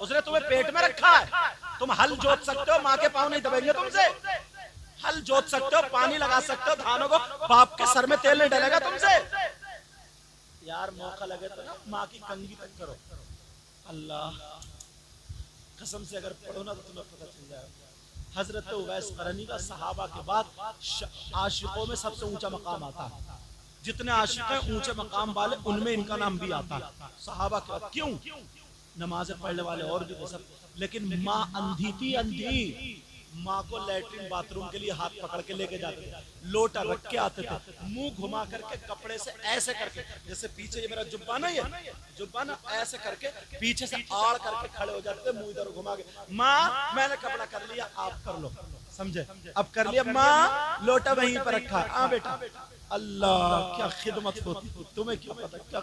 उसने तुम्हें पेट में रखा है, तुम हल जोत सकते हो, माँ के पाँव नहीं दबेंगे तुमसे, हल जोत सकते हो, पानी लगा सकते हो धानों को, बाप के सर में तेल नहीं डलेगा तुमसे। यार मौका लगे तो ना माँ की कंघी तक करो, अल्लाह कसम से अगर पढ़ो ना तो तुम्हें पता चल जाएगा। हजरत उवैस करनी का सहाबा के बाद आशिकों में सबसे ऊंचा मकाम आता है, जितने आशिक हैं ऊंचे मकाम वाले, उनमें इनका नाम भी आता है सहाबा के बाद। क्यों? नमाजें पढ़ने वाले और भी सब, लेकिन माँ अंधी थी, अंधी। माँ को लैट्रिन बाथरूम के लिए हाथ पकड़ के लेके जाते थे, लोटा रख के आते थे, मुंह घुमा करके कपड़े से ऐसे करके, जैसे पीछे ये मेरा जुब्बा ना, ये जुब्बा ना, ऐसे करके पीछे से आड़ करके खड़े हो जाते थे, मुंह इधर घुमा के, माँ मैंने कपड़ा कर लिया, आप कर लो। समझे? अब कर लिया, माँ लोटा वहीं पर रखा है। हाँ बेटा, अल्लाह क्या खिदमत होती थी, तुम्हें क्या पता क्या।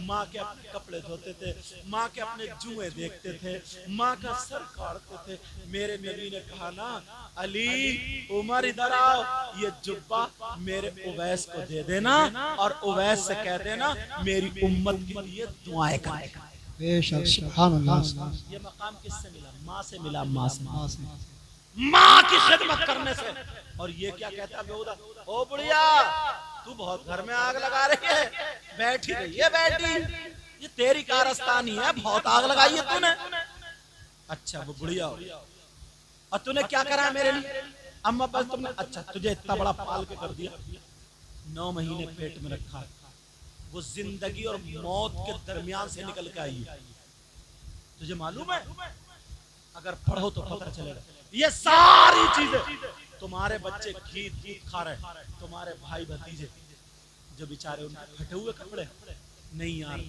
माँ के अपने कपड़े धोते थे, माँ के अपने जुए देखते थे, माँ का सर काटते थे। मेरे नबी ने कहा ना, अली उमर इधर आओ, ये जुब्बा मेरे उवैस को दे देना और उवैस से कह देना मेरी उम्मत के लिए दुआएं करेगा। बेशक, सुभान अल्लाह। ये मकाम किससे मिला? माँ से मिला, माँ से, माँ की खिदमत करने से। और ये क्या कहता है बेहुदा, ओ बुढ़िया तू बहुत घर में आग लगा रही है, बैठी रही है बैठी, ये तेरी कारस्तानी है, बहुत आग लगाई है तूने। अच्छा वो बुढ़िया हो, और तूने क्या करा मेरे लिए? अम्मा बस तुमने, अच्छा तुझे इतना बड़ा पाल के कर दिया, 9 महीने पेट में रखा है, वो जिंदगी और मौत के दरमियान से निकल के आई है। तुझे मालूम है? अगर पढ़ो तो पता चलेगा। ये सारी चीजें, तुम्हारे बच्चे घी दूध खा रहे, तुम्हारे भाई भतीजे जो बेचारे उनके फटे हुए कपड़े, नहीं यार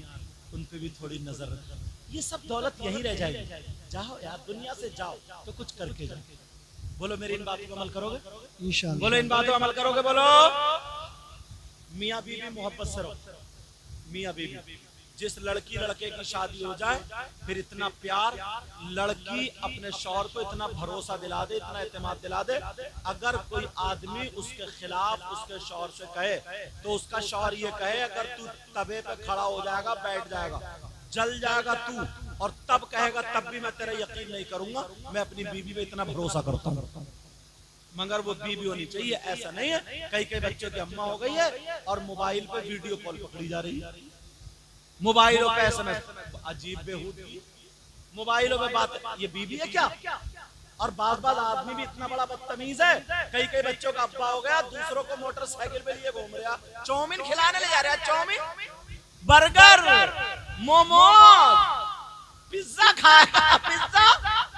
उन पे भी थोड़ी नजर रखो। ये सब दौलत यहीं रह जाएगी। जाओ यार, दुनिया से जाओ तो कुछ करके जाओ। बोलो मेरी इन बातों पर अमल करोगे? इंशाअल्लाह। बोलो इन बातों पर अमल करोगे? बोलो। मियाँ बीवी मोहब्बत से रहो। मियाँ बीवी, जिस लड़की लड़के की शादी हो जाए, फिर इतना प्यार, लड़की अपने शौहर को इतना भरोसा दिला दे, इतना एतमाद दिला दे, अगर कोई आदमी उसके खिलाफ उसके शौहर से कहे तो उसका शौहर ये कहे, अगर तू तबे पे खड़ा हो जाएगा, बैठ जाएगा, जल जाएगा तू, और तब कहेगा तब भी मैं तेरा यकीन नहीं करूंगा, मैं अपनी बीवी पे इतना भरोसा करता हूँ। मगर वो बीवी होनी चाहिए, ऐसा नहीं है कई बच्चों की अम्मा हो गई है और मोबाइल पे वीडियो कॉल पकड़ी जा रही है, मोबाइलों पे SMS, अजीब बेहूदी मोबाइलों पे बात। ये बीवी है क्या? और बात आदमी भी इतना बड़ा बदतमीज है, कई बच्चों का अब्बा हो गया, दूसरों को मोटरसाइकिल पे लिए घूम रहा, चाउमीन खिलाने ले जा रहा है, चाउमीन, बर्गर, मोमोज, पिज्जा खाएगा, पिज्जा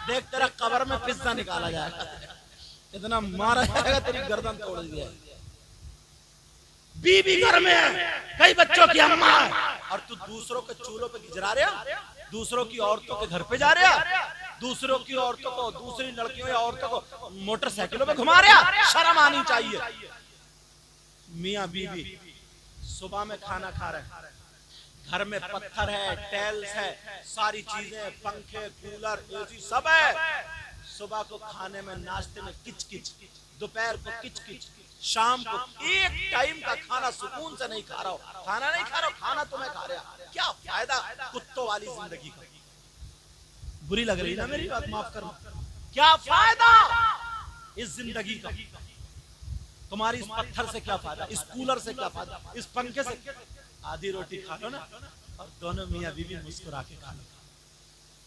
देख तेरा कब्र में पिज्जा निकाला जाएगा, इतना मारा जाएगा तेरी गर्दन तोड़ दिया। बीबी घर में है, कई बच्चों की अम्मा है, और तू दूसरों के चूल्हों पे गिजरा रहा, दूसरों की औरतों के घर पे जा रहा, दूसरों की औरतों को, दूसरी लड़कियों या औरतों को मोटरसाइकिलों पे घुमा रहा। शर्म आनी चाहिए। मियाँ बीवी सुबह में खाना खा रहे, घर में पत्थर है, टाइल्स है, सारी चीजें, पंखे, कूलर, एसी सब है। सुबह को खाने में, नाश्ते में किच किच, दोपहर को किच किच, शाम को एक टाइम का खाना सुकून से नहीं खा रहा हो, खाना नहीं खा रहा हो, खाना तुम्हें खा रहा। क्या फायदा कुत्तों वाली जिंदगी का? बुरी लग रही ना मेरी बात, माफ करना। क्या फायदा इस जिंदगी का? तुम्हारी इस पत्थर से क्या फायदा, इस कूलर से क्या फायदा, इस पंखे से? आधी रोटी खा लो ना, और दोनों मियाँ बीवी मुस्कुरा के खा लो।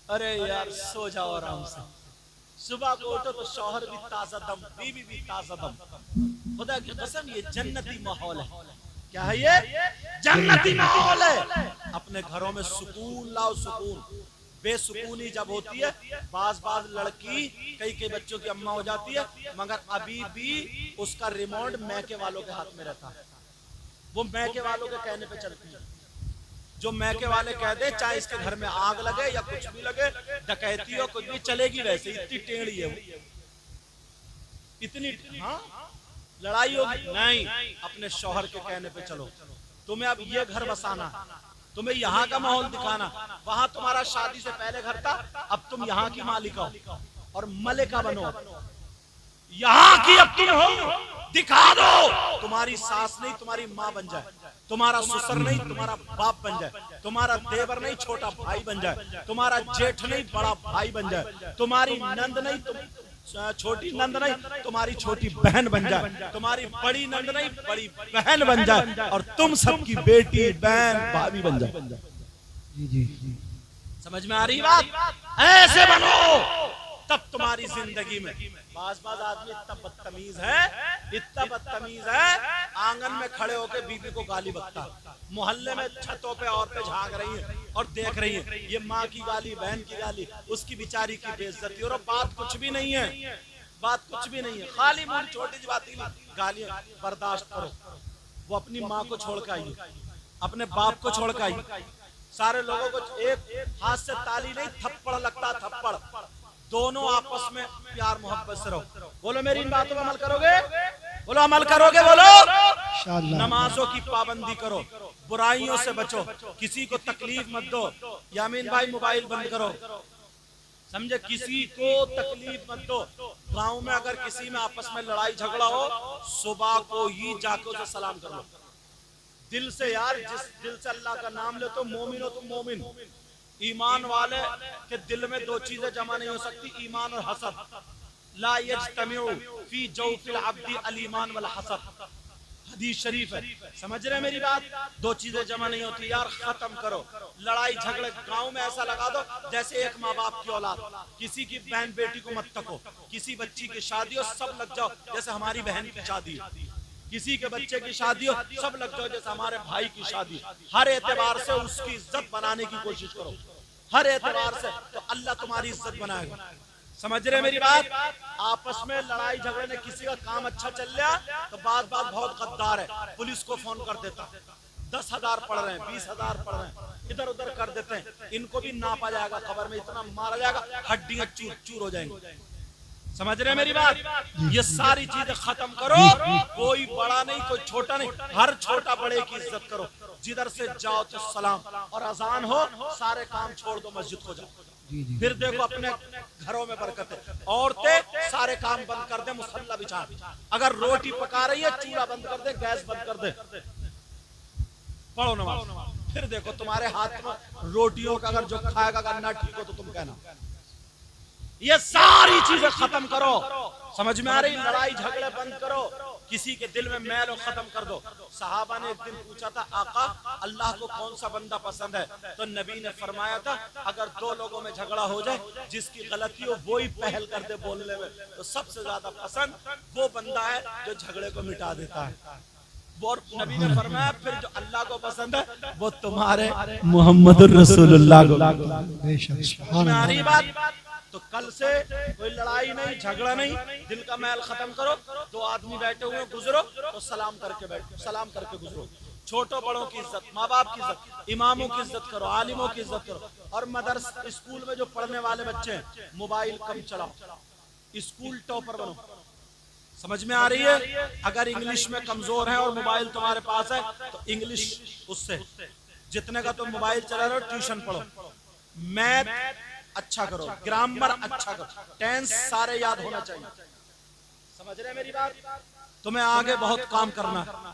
अरे यार सो जाओ आराम से, सुबह को उठो तो शौहर भी ताजा दम, बीवी भी ताजा दम। खुदा की कसम ये जन्नती माहौल है। क्या है ये? जन्नती माहौल है। अपने घरों में सुकून लाओ, सुकून। बेसुकूनी जब होती है, बाज लड़की कई बच्चों की अम्मा हो जाती है, मगर अभी भी उसका रिमोट मैके वालों के हाथ में रहता है, वो मैके वालों के कहने पे चलती है। जो मैके वाले कह दे, चाहे इसके घर में आग लगे या कुछ भी लगे, डकैती हो कुछ भी, चलेगी वैसे, इतनी टेढ़ी है वो, इतनी। हाँ लड़ाई होगी नहीं, अपने शौहर के कहने पे चलो। तुम्हें अब ये घर बसाना, तुम्हें यहाँ का माहौल दिखाना, वहां तुम्हारा शादी से पहले घर था, अब तुम यहाँ की मालिका हो और मलिका बनो, यहाँ की अब तुम हो। दिखा दो, तुम्हारी सास नहीं तुम्हारी माँ बन जाए, तुम्हारा ससुर नहीं तुम्हारा बाप बन जाए, तुम्हारा देवर नहीं छोटा भाई बन जाए, तुम्हारा जेठ नहीं बड़ा भाई बन जाए, तुम्हारी नंद नहीं छोटी नंद नहीं तुम्हारी छोटी बहन बन जाए, तुम्हारी बड़ी नंद नहीं बड़ी बहन बन जाए, और तुम सबकी बेटी बहन भाभी बन जाए। जी। समझ में आ रही बात? ऐसे बनो, तब तुम्हारी जिंदगी में। बाज आदमी इतना बदतमीज है, इतना बदतमीज है, आंगन में खड़े होकर बीबी को गाली बकता, मोहल्ले में छतों पे औरतें झांक रही हैं और देख रही हैं, ये माँ की गाली, बहन की गाली, उसकी बेचारी की बेइज्जती, और बात कुछ भी नहीं है, बात कुछ भी नहीं है, खाली मुंह छोटी सी बात की गालियां बर्दाश्त करो। वो अपनी माँ को छोड़ कर आई, अपने बाप को छोड़ कर आई, सारे लोगों को एक हाथ से ताली नहीं थप्पड़ लगता, थप्पड़। दोनों आपस में प्यार मोहब्बत से रहो। बोलो मेरी इन बातों पर अमल करोगे? बोलो अमल करोगे? बोलो इंशाअल्लाह। नमाजों की पाबंदी करो, बुराइयों से बचो, किसी को तकलीफ मत दो। यामीन भाई मोबाइल बंद करो, समझे? किसी को तकलीफ मत दो। गांव में अगर किसी में आपस में लड़ाई झगड़ा हो, सुबह को ही जाके उसे सलाम कर लो दिल से। यार जिस दिल से अल्लाह का नाम ले तो मोमिन हो तुम, मोमिन ईमान वाले के दिल में दो चीजें जमा नहीं हो सकती, ईमान और हसद। ला यज्तमिउ फी जौफिल अब्दी अल ईमान वल हसद, हदीस शरीफ है। समझ रहे मेरी बात? दो चीजें जमा नहीं होती। यार खत्म करो लड़ाई झगड़े। गांव में ऐसा लगा दो जैसे एक माँ बाप की औलाद, किसी की बहन बेटी को मत तको, किसी बच्ची की शादी हो सब लग जाओ जैसे हमारी बहन की शादी है, किसी के बच्चे की शादी हो सब लग जाओ जैसे हमारे भाई की शादी। हर एतबार से उसकी इज्जत बनाने की कोशिश करो, हर एतबार से, तो अल्लाह तुम्हारी इज्जत बनाएगा। समझ रहे मेरी बात? आपस में लड़ाई झगड़े में किसी का काम अच्छा चल गया तो बात बहुत गद्दार है, पुलिस को फोन कर देता, 10,000 पढ़ रहे हैं, 20,000 पढ़ रहे हैं, इधर उधर कर देते हैं। इनको भी नापा जाएगा, खबर में इतना मारा जाएगा हड्डियां चूर चूर हो जाएंगी। समझ रहे मेरी बात? ये सारी चीजें खत्म करो। कोई बड़ा नहीं, कोई छोटा नहीं, हर छोटा बड़े की इज्जत करो। जिधर से जाओ तो सलाम, और अजान हो सारे काम छोड़ दो, मस्जिद को जाओ। फिर देखो अपने घरों में बरकत है। औरतें सारे काम बंद कर दे, मुसल्ला बिछा। अगर रोटी पका रही है चूल्हा बंद कर दे, गैस बंद कर दे, पढ़ो नमाज। फिर देखो तुम्हारे हाथ में रोटियों का, अगर जो खाएगा अगर ना ठीक हो तो तुम कहना। ये सारी चीजें खत्म करो। समझ में आ रही? लड़ाई झगड़े बंद करो, किसी के दिल में मैल खत्म कर दो। सहाबा ने एक दिन पूछा था, आका अल्लाह को कौन सा बंदा पसंद है? तो नबी ने फरमाया था, अगर दो लोगों में झगड़ा हो जाए, जिसकी गलती हो वो ही पहल कर दे बोलने में, तो सबसे ज्यादा पसंद वो बंदा है जो झगड़े को मिटा देता है। और नबी ने फरमाया फिर जो अल्लाह को पसंद है वो तुम्हारे मोहम्मदुर रसूलुल्लाह को। बेशक सुभान में आ रही अल्लाह। बात? तो कल से कोई लड़ाई नहीं, झगड़ा नहीं, दिल का मैल खत्म करो। दो आदमी बैठे हुए गुजरो तो सलाम करके बैठो, सलाम करके गुजरो। छोटों बड़ों की इज्जत, माँ बाप की इज्जत, इमामों की इज्जत करो, आलिमों की इज्जत करो। और मदरसा स्कूल में जो पढ़ने वाले बच्चे हैं, मोबाइल कम चलाओ, स्कूल टॉपर बनो। समझ में आ रही है? अगर इंग्लिश में कमजोर है और मोबाइल तुम्हारे पास है तो इंग्लिश उससे जितने का तुम मोबाइल चला रहे हो ट्यूशन पढ़ो, मैथ अच्छा करो, ग्रामर अच्छा करो, टेंस सारे याद होना चाहिए। समझ रहे मेरी बात? तुम्हें आगे बहुत काम करना है।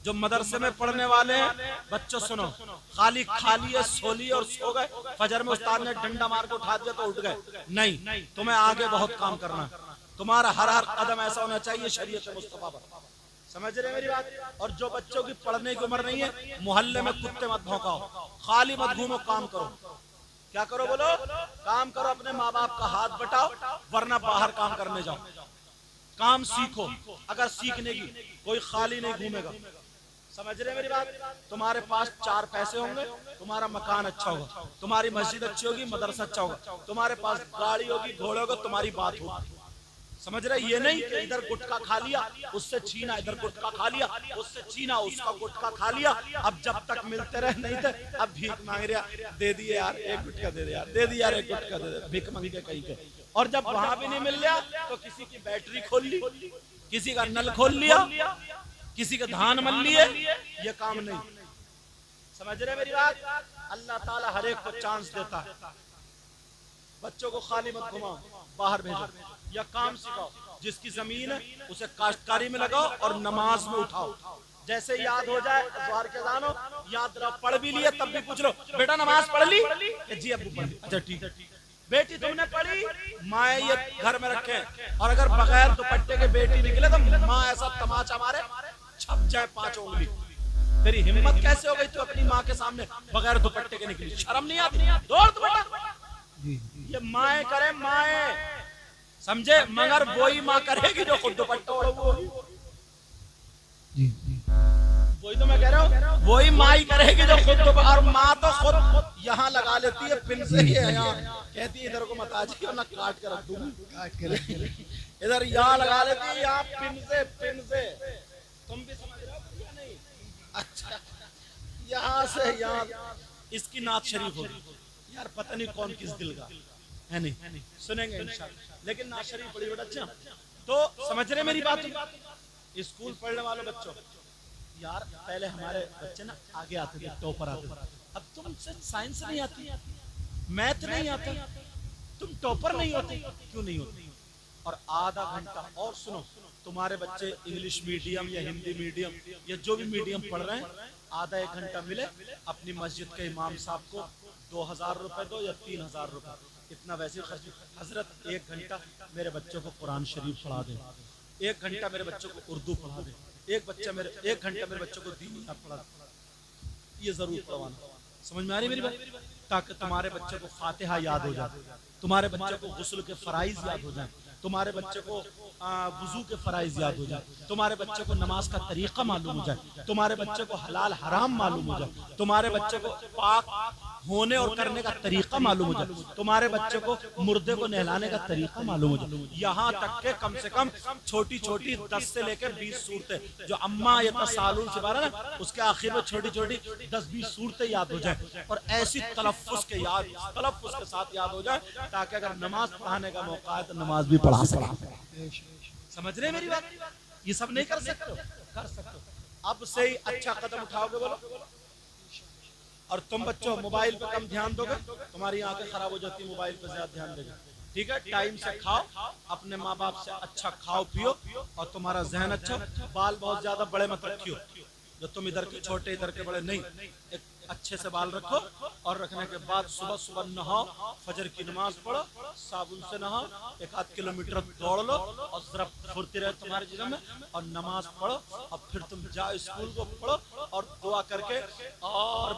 जो मदरसे में पढ़ने वाले हैं बच्चों सुनो, खाली खाली है सोली और सो गए, फजर में उस्ताद ने डंडा मार के उठा दिया तो उठ गए, नहीं, तुम्हें आगे बहुत काम करना है। तुम्हारा हर हर कदम ऐसा होना चाहिए शरीयत मुस्तफा पर। समझ रहे मेरी बात? और जो बच्चों की पढ़ने की उम्र नहीं है, मोहल्ले में कुत्ते मत भौंकाओ, खाली मत घूमो, काम करो। क्या करो? बोलो काम करो। अपने माँ बाप का हाथ बटाओ, वरना बाहर काम करने जाओ, काम सीखो। अगर सीखने की कोई खाली नहीं घूमेगा। समझ रहे मेरी बात? तुम्हारे पास 4 पैसे होंगे, तुम्हारा मकान अच्छा होगा, तुम्हारी मस्जिद अच्छी होगी, मदरसा अच्छा होगा, तुम्हारे पास गाड़ी होगी, घोड़े होगा, तुम्हारी बात होगी। समझ रहे? ये नहीं कि इधर गुटखा खा लिया उससे छीना, इधर गुटखा खा लिया उससे छीना, उसका गुटखा खा लिया। अब जब तक मिलते रहे नहीं थे, अब भीख मांग रहा, दे दिए यार एक गुटखा दे दे यार, दे दिया यार एक गुटखा दे दे, भीख मांग के कहीं के। और जब वहां भी नहीं मिल गया तो किसी की बैटरी खोल ली, किसी का नल खोल लिया, किसी के धान मल लिए। ये काम नहीं। समझ रहे मेरी बात? अल्लाह ताला हर एक को चांस देता है। बच्चों को खाली मत घुमाओ, बाहर भेजो या काम सिखाओ। जिसकी जमीन है उसे काश्तकारी में लगाओ और नमाज में उठाओ। जैसे याद हो जाए द्वार के जानो, याद रहो, पढ़ भी लिया तब भी पूछ लो, बेटा नमाज पढ़ ली? जी अब्बू पढ़ ली। अच्छा ठीक है। बेटी तुमने पढ़ी? माँ ये घर में रखे, और अगर बगैर दुपट्टे के बेटी निकले तो माँ ऐसा तमाचा मारे छप जाए 5 उंगली। तेरी हिम्मत कैसे हो गई तू अपनी माँ के सामने बगैर दुपट्टे के निकली? शर्म नहीं आती? दौड़ दुपट्टा। ये माए करे माए, समझे? मगर वही माँ करेगी जो खुद दुपट्टा ओढ़े। वही तो मैं कह रहा हूँ, वही माँ ही करेगी जो खुद। और माँ तो खुद यहाँ लगा लेती है पिन से, ये यहाँ कहती है इधर को मत आ जाइए ना काट कर रख दूंगी, काट कर इधर यहाँ लगा लेती है, यहाँ पिन से, पिन से। तुम भी समझ रहे हो या नहीं? अच्छा, यहाँ से यहाँ इसकी नात शरीफ होगी यार, पता नहीं कौन किस दिल का है, नहीं सुनेंगे इंशाल्लाह। लेकिन नात शरीफ बड़ी बड़ा अच्छा तो समझ रहे मेरी बात? स्कूल पढ़ने वाले बच्चों, यार पहले हमारे बच्चे ना आगे आते थे, टॉपर आते थे। अब तुमसे साइंस नहीं आती, मैथ नहीं आता, तुम टॉपर नहीं होते। क्यों नहीं होते? और आधा घंटा और सुनो, तुम्हारे बच्चे इंग्लिश मीडियम या हिंदी मीडियम या जो भी मीडियम पढ़ रहे हैं, आधा एक घंटा मिले अपनी मस्जिद के इमाम साहब को 2000 रुपए दो या 3000 रुपए, इतना वैसे खर्च। हजरत एक घंटा मेरे बच्चों को कुरान शरीफ पढ़ा दे, एक घंटा मेरे बच्चों को उर्दू पढ़ा दे, एक घंटा मेरे बच्चों को दीनी पढ़ा दे। ये जरूर पढ़वाना। समझ में आ रही मेरी बात? ताकि तुम्हारे बच्चे को फातिहा याद हो जाए, तुम्हारे बच्चे को गुस्ल के फराइज याद हो जाए, तुम्हारे बच्चे को वुजू के फराइज याद हो जाए, तुम्हारे बच्चे को नमाज का तरीका मालूम हो जाए, तुम्हारे बच्चे को हलाल हराम मालूम हो जाए, तुम्हारे बच्चे को पाक होने और करने का तरीका मालूम हो जाए, तुम्हारे बच्चे को मुर्दे को नहलाने का तरीका मालूम हो जाए। यहाँ तक के कम से कम छोटी छोटी 10 से लेकर 20 सूरतें जो अम्मा या तसालुन से बारा ना, उसके आखिर में छोटी छोटी 10-20 सूरतें याद हो जाए, और ऐसी तलफ्फुज़ के साथ याद हो जाए ताकि अगर नमाज पढ़ाने का मौका है तो नमाज भी पढ़ा सके। समझ रहे मेरी बात? ये सब नहीं कर सकते? कर सकते। अब से ही अच्छा कदम उठाओगे बोलो। और तुम बच्चों मोबाइल पे कम ध्यान दोगे, तुम्हारी आंखें खराब हो जाती, मोबाइल पे ज्यादा ध्यान देगा। ठीक है, टाइम से खाओ, अपने माँ बाप से अच्छा खाओ पियो, और तुम्हारा जहन अच्छा। बाल बहुत ज्यादा बड़े मत रखियो, जो तुम इधर के छोटे इधर के बड़े नहीं, एक अच्छे से बाल रखो। और रखने के बाद सुबह सुबह नहाओ, फजर की नमाज पढ़ो, साबुन से नहाओ, 1-8 किलोमीटर दौड़ लो और जरा फुर्ती रहे तुम्हारे जीवन में, और नमाज पढ़ो। और फिर तुम जाओ स्कूल को पढ़ो और दुआ करके और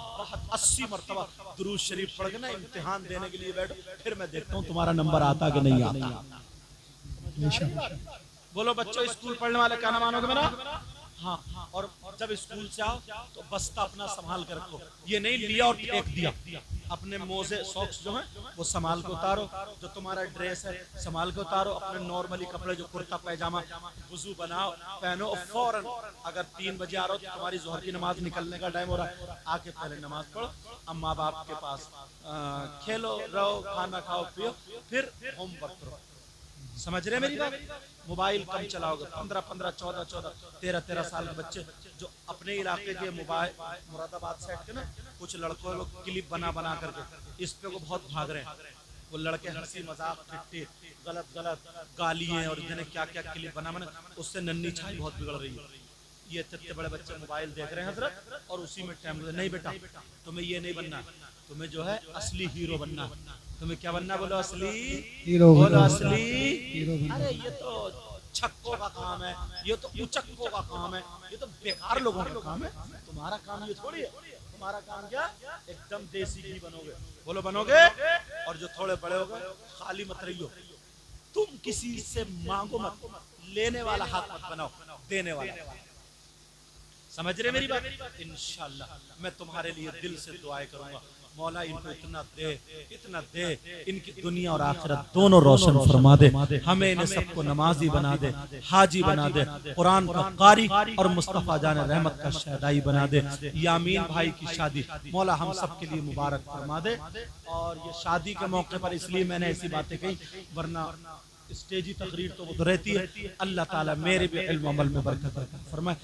80 मरतबा दुरूद शरीफ पढ़ के ना इम्तिहान देने के लिए बैठो। फिर मैं देखता हूँ तुम्हारा नंबर आता कि नहीं आता। बोलो बच्चों, स्कूल पढ़ने वाले क्या नाम मानोगे मेरा? हाँ। और जब स्कूल से आओ तो बस्ता अपना संभाल कर रखो। ये नहीं लिया और फेंक दिया। अपने मोजे सॉक्स जो हैं वो संभाल के उतारो, जो तुम्हारा ड्रेस है संभाल के उतारो, अपने नॉर्मली कपड़े जो कुर्ता पैजामा वुजू बनाओ पहनो, और फौरन अगर 3 बजे आ रहा हो तो तुम्हारी जोहर की नमाज निकलने का टाइम हो रहा है, आके पहले नमाज पढ़ो, अब माँ बाप के पास खेलो रहो, खाना खाओ पियो, फिर होमवर्क करो। समझ रहे मेरी बात? मोबाइल कम चलाओगे। 15-15, 14-14, 13-13 साल के बच्चे जो अपने इलाके के मोबाइल मुरादाबाद साइड के ना कुछ लड़कों लोग क्लिप बना करके इस पे को बहुत भाग रहे हैं। वो लड़के हंसी मजाक ठिट्ठी गलत गालियां और जिन्हें क्या क्या क्लिप बना, उससे नन्ही छाई बहुत बिगड़ रही है। ये इतने बड़े बच्चे मोबाइल देख रहे हैं हजरत, और उसी में टाइम। नहीं बेटा, तुम्हें ये नहीं बनना, तुम्हें जो है असली हीरो बनना है। तुम्हें क्या बनना? बोलो असली हीरो, बोलो असली हीरो। अरे ये तो छक्कों का काम है, ये तो उचक्कों का काम है, ये तो बेकार लोगों का काम है। तुम्हारा काम ये थोड़ी है। तुम्हारा काम क्या? एकदम देसी घी बनोगे। बोलो बनोगे। और जो थोड़े बड़े हो गए खाली मत रहियो, तुम किसी से मांगो मत, लेने वाला हाथ मत बनाओ, देने वाला। समझ रहे मेरी बात? इंशाअल्लाह मैं तुम्हारे लिए दिल से दुआएं करूंगा, मौला इनको इतना दे, इनकी दुनिया और आखिरत दोनों रोशन फरमा दे। हमें इन्हें सबको नमाजी बना दे, हाजी बना दे, कुरान का कारी और मुस्तफा जान रहमत का शहदाई बना दे। यामीन भाई की शादी मौला हम सब के लिए मुबारक फरमा दे। और ये शादी के मौके पर इसलिए मैंने ऐसी बातें कही, वरना स्टेजी तकरीर तो वो रहती है। अल्लाह ताला मेरे भी इल्म अमल में बरकत फरमाए।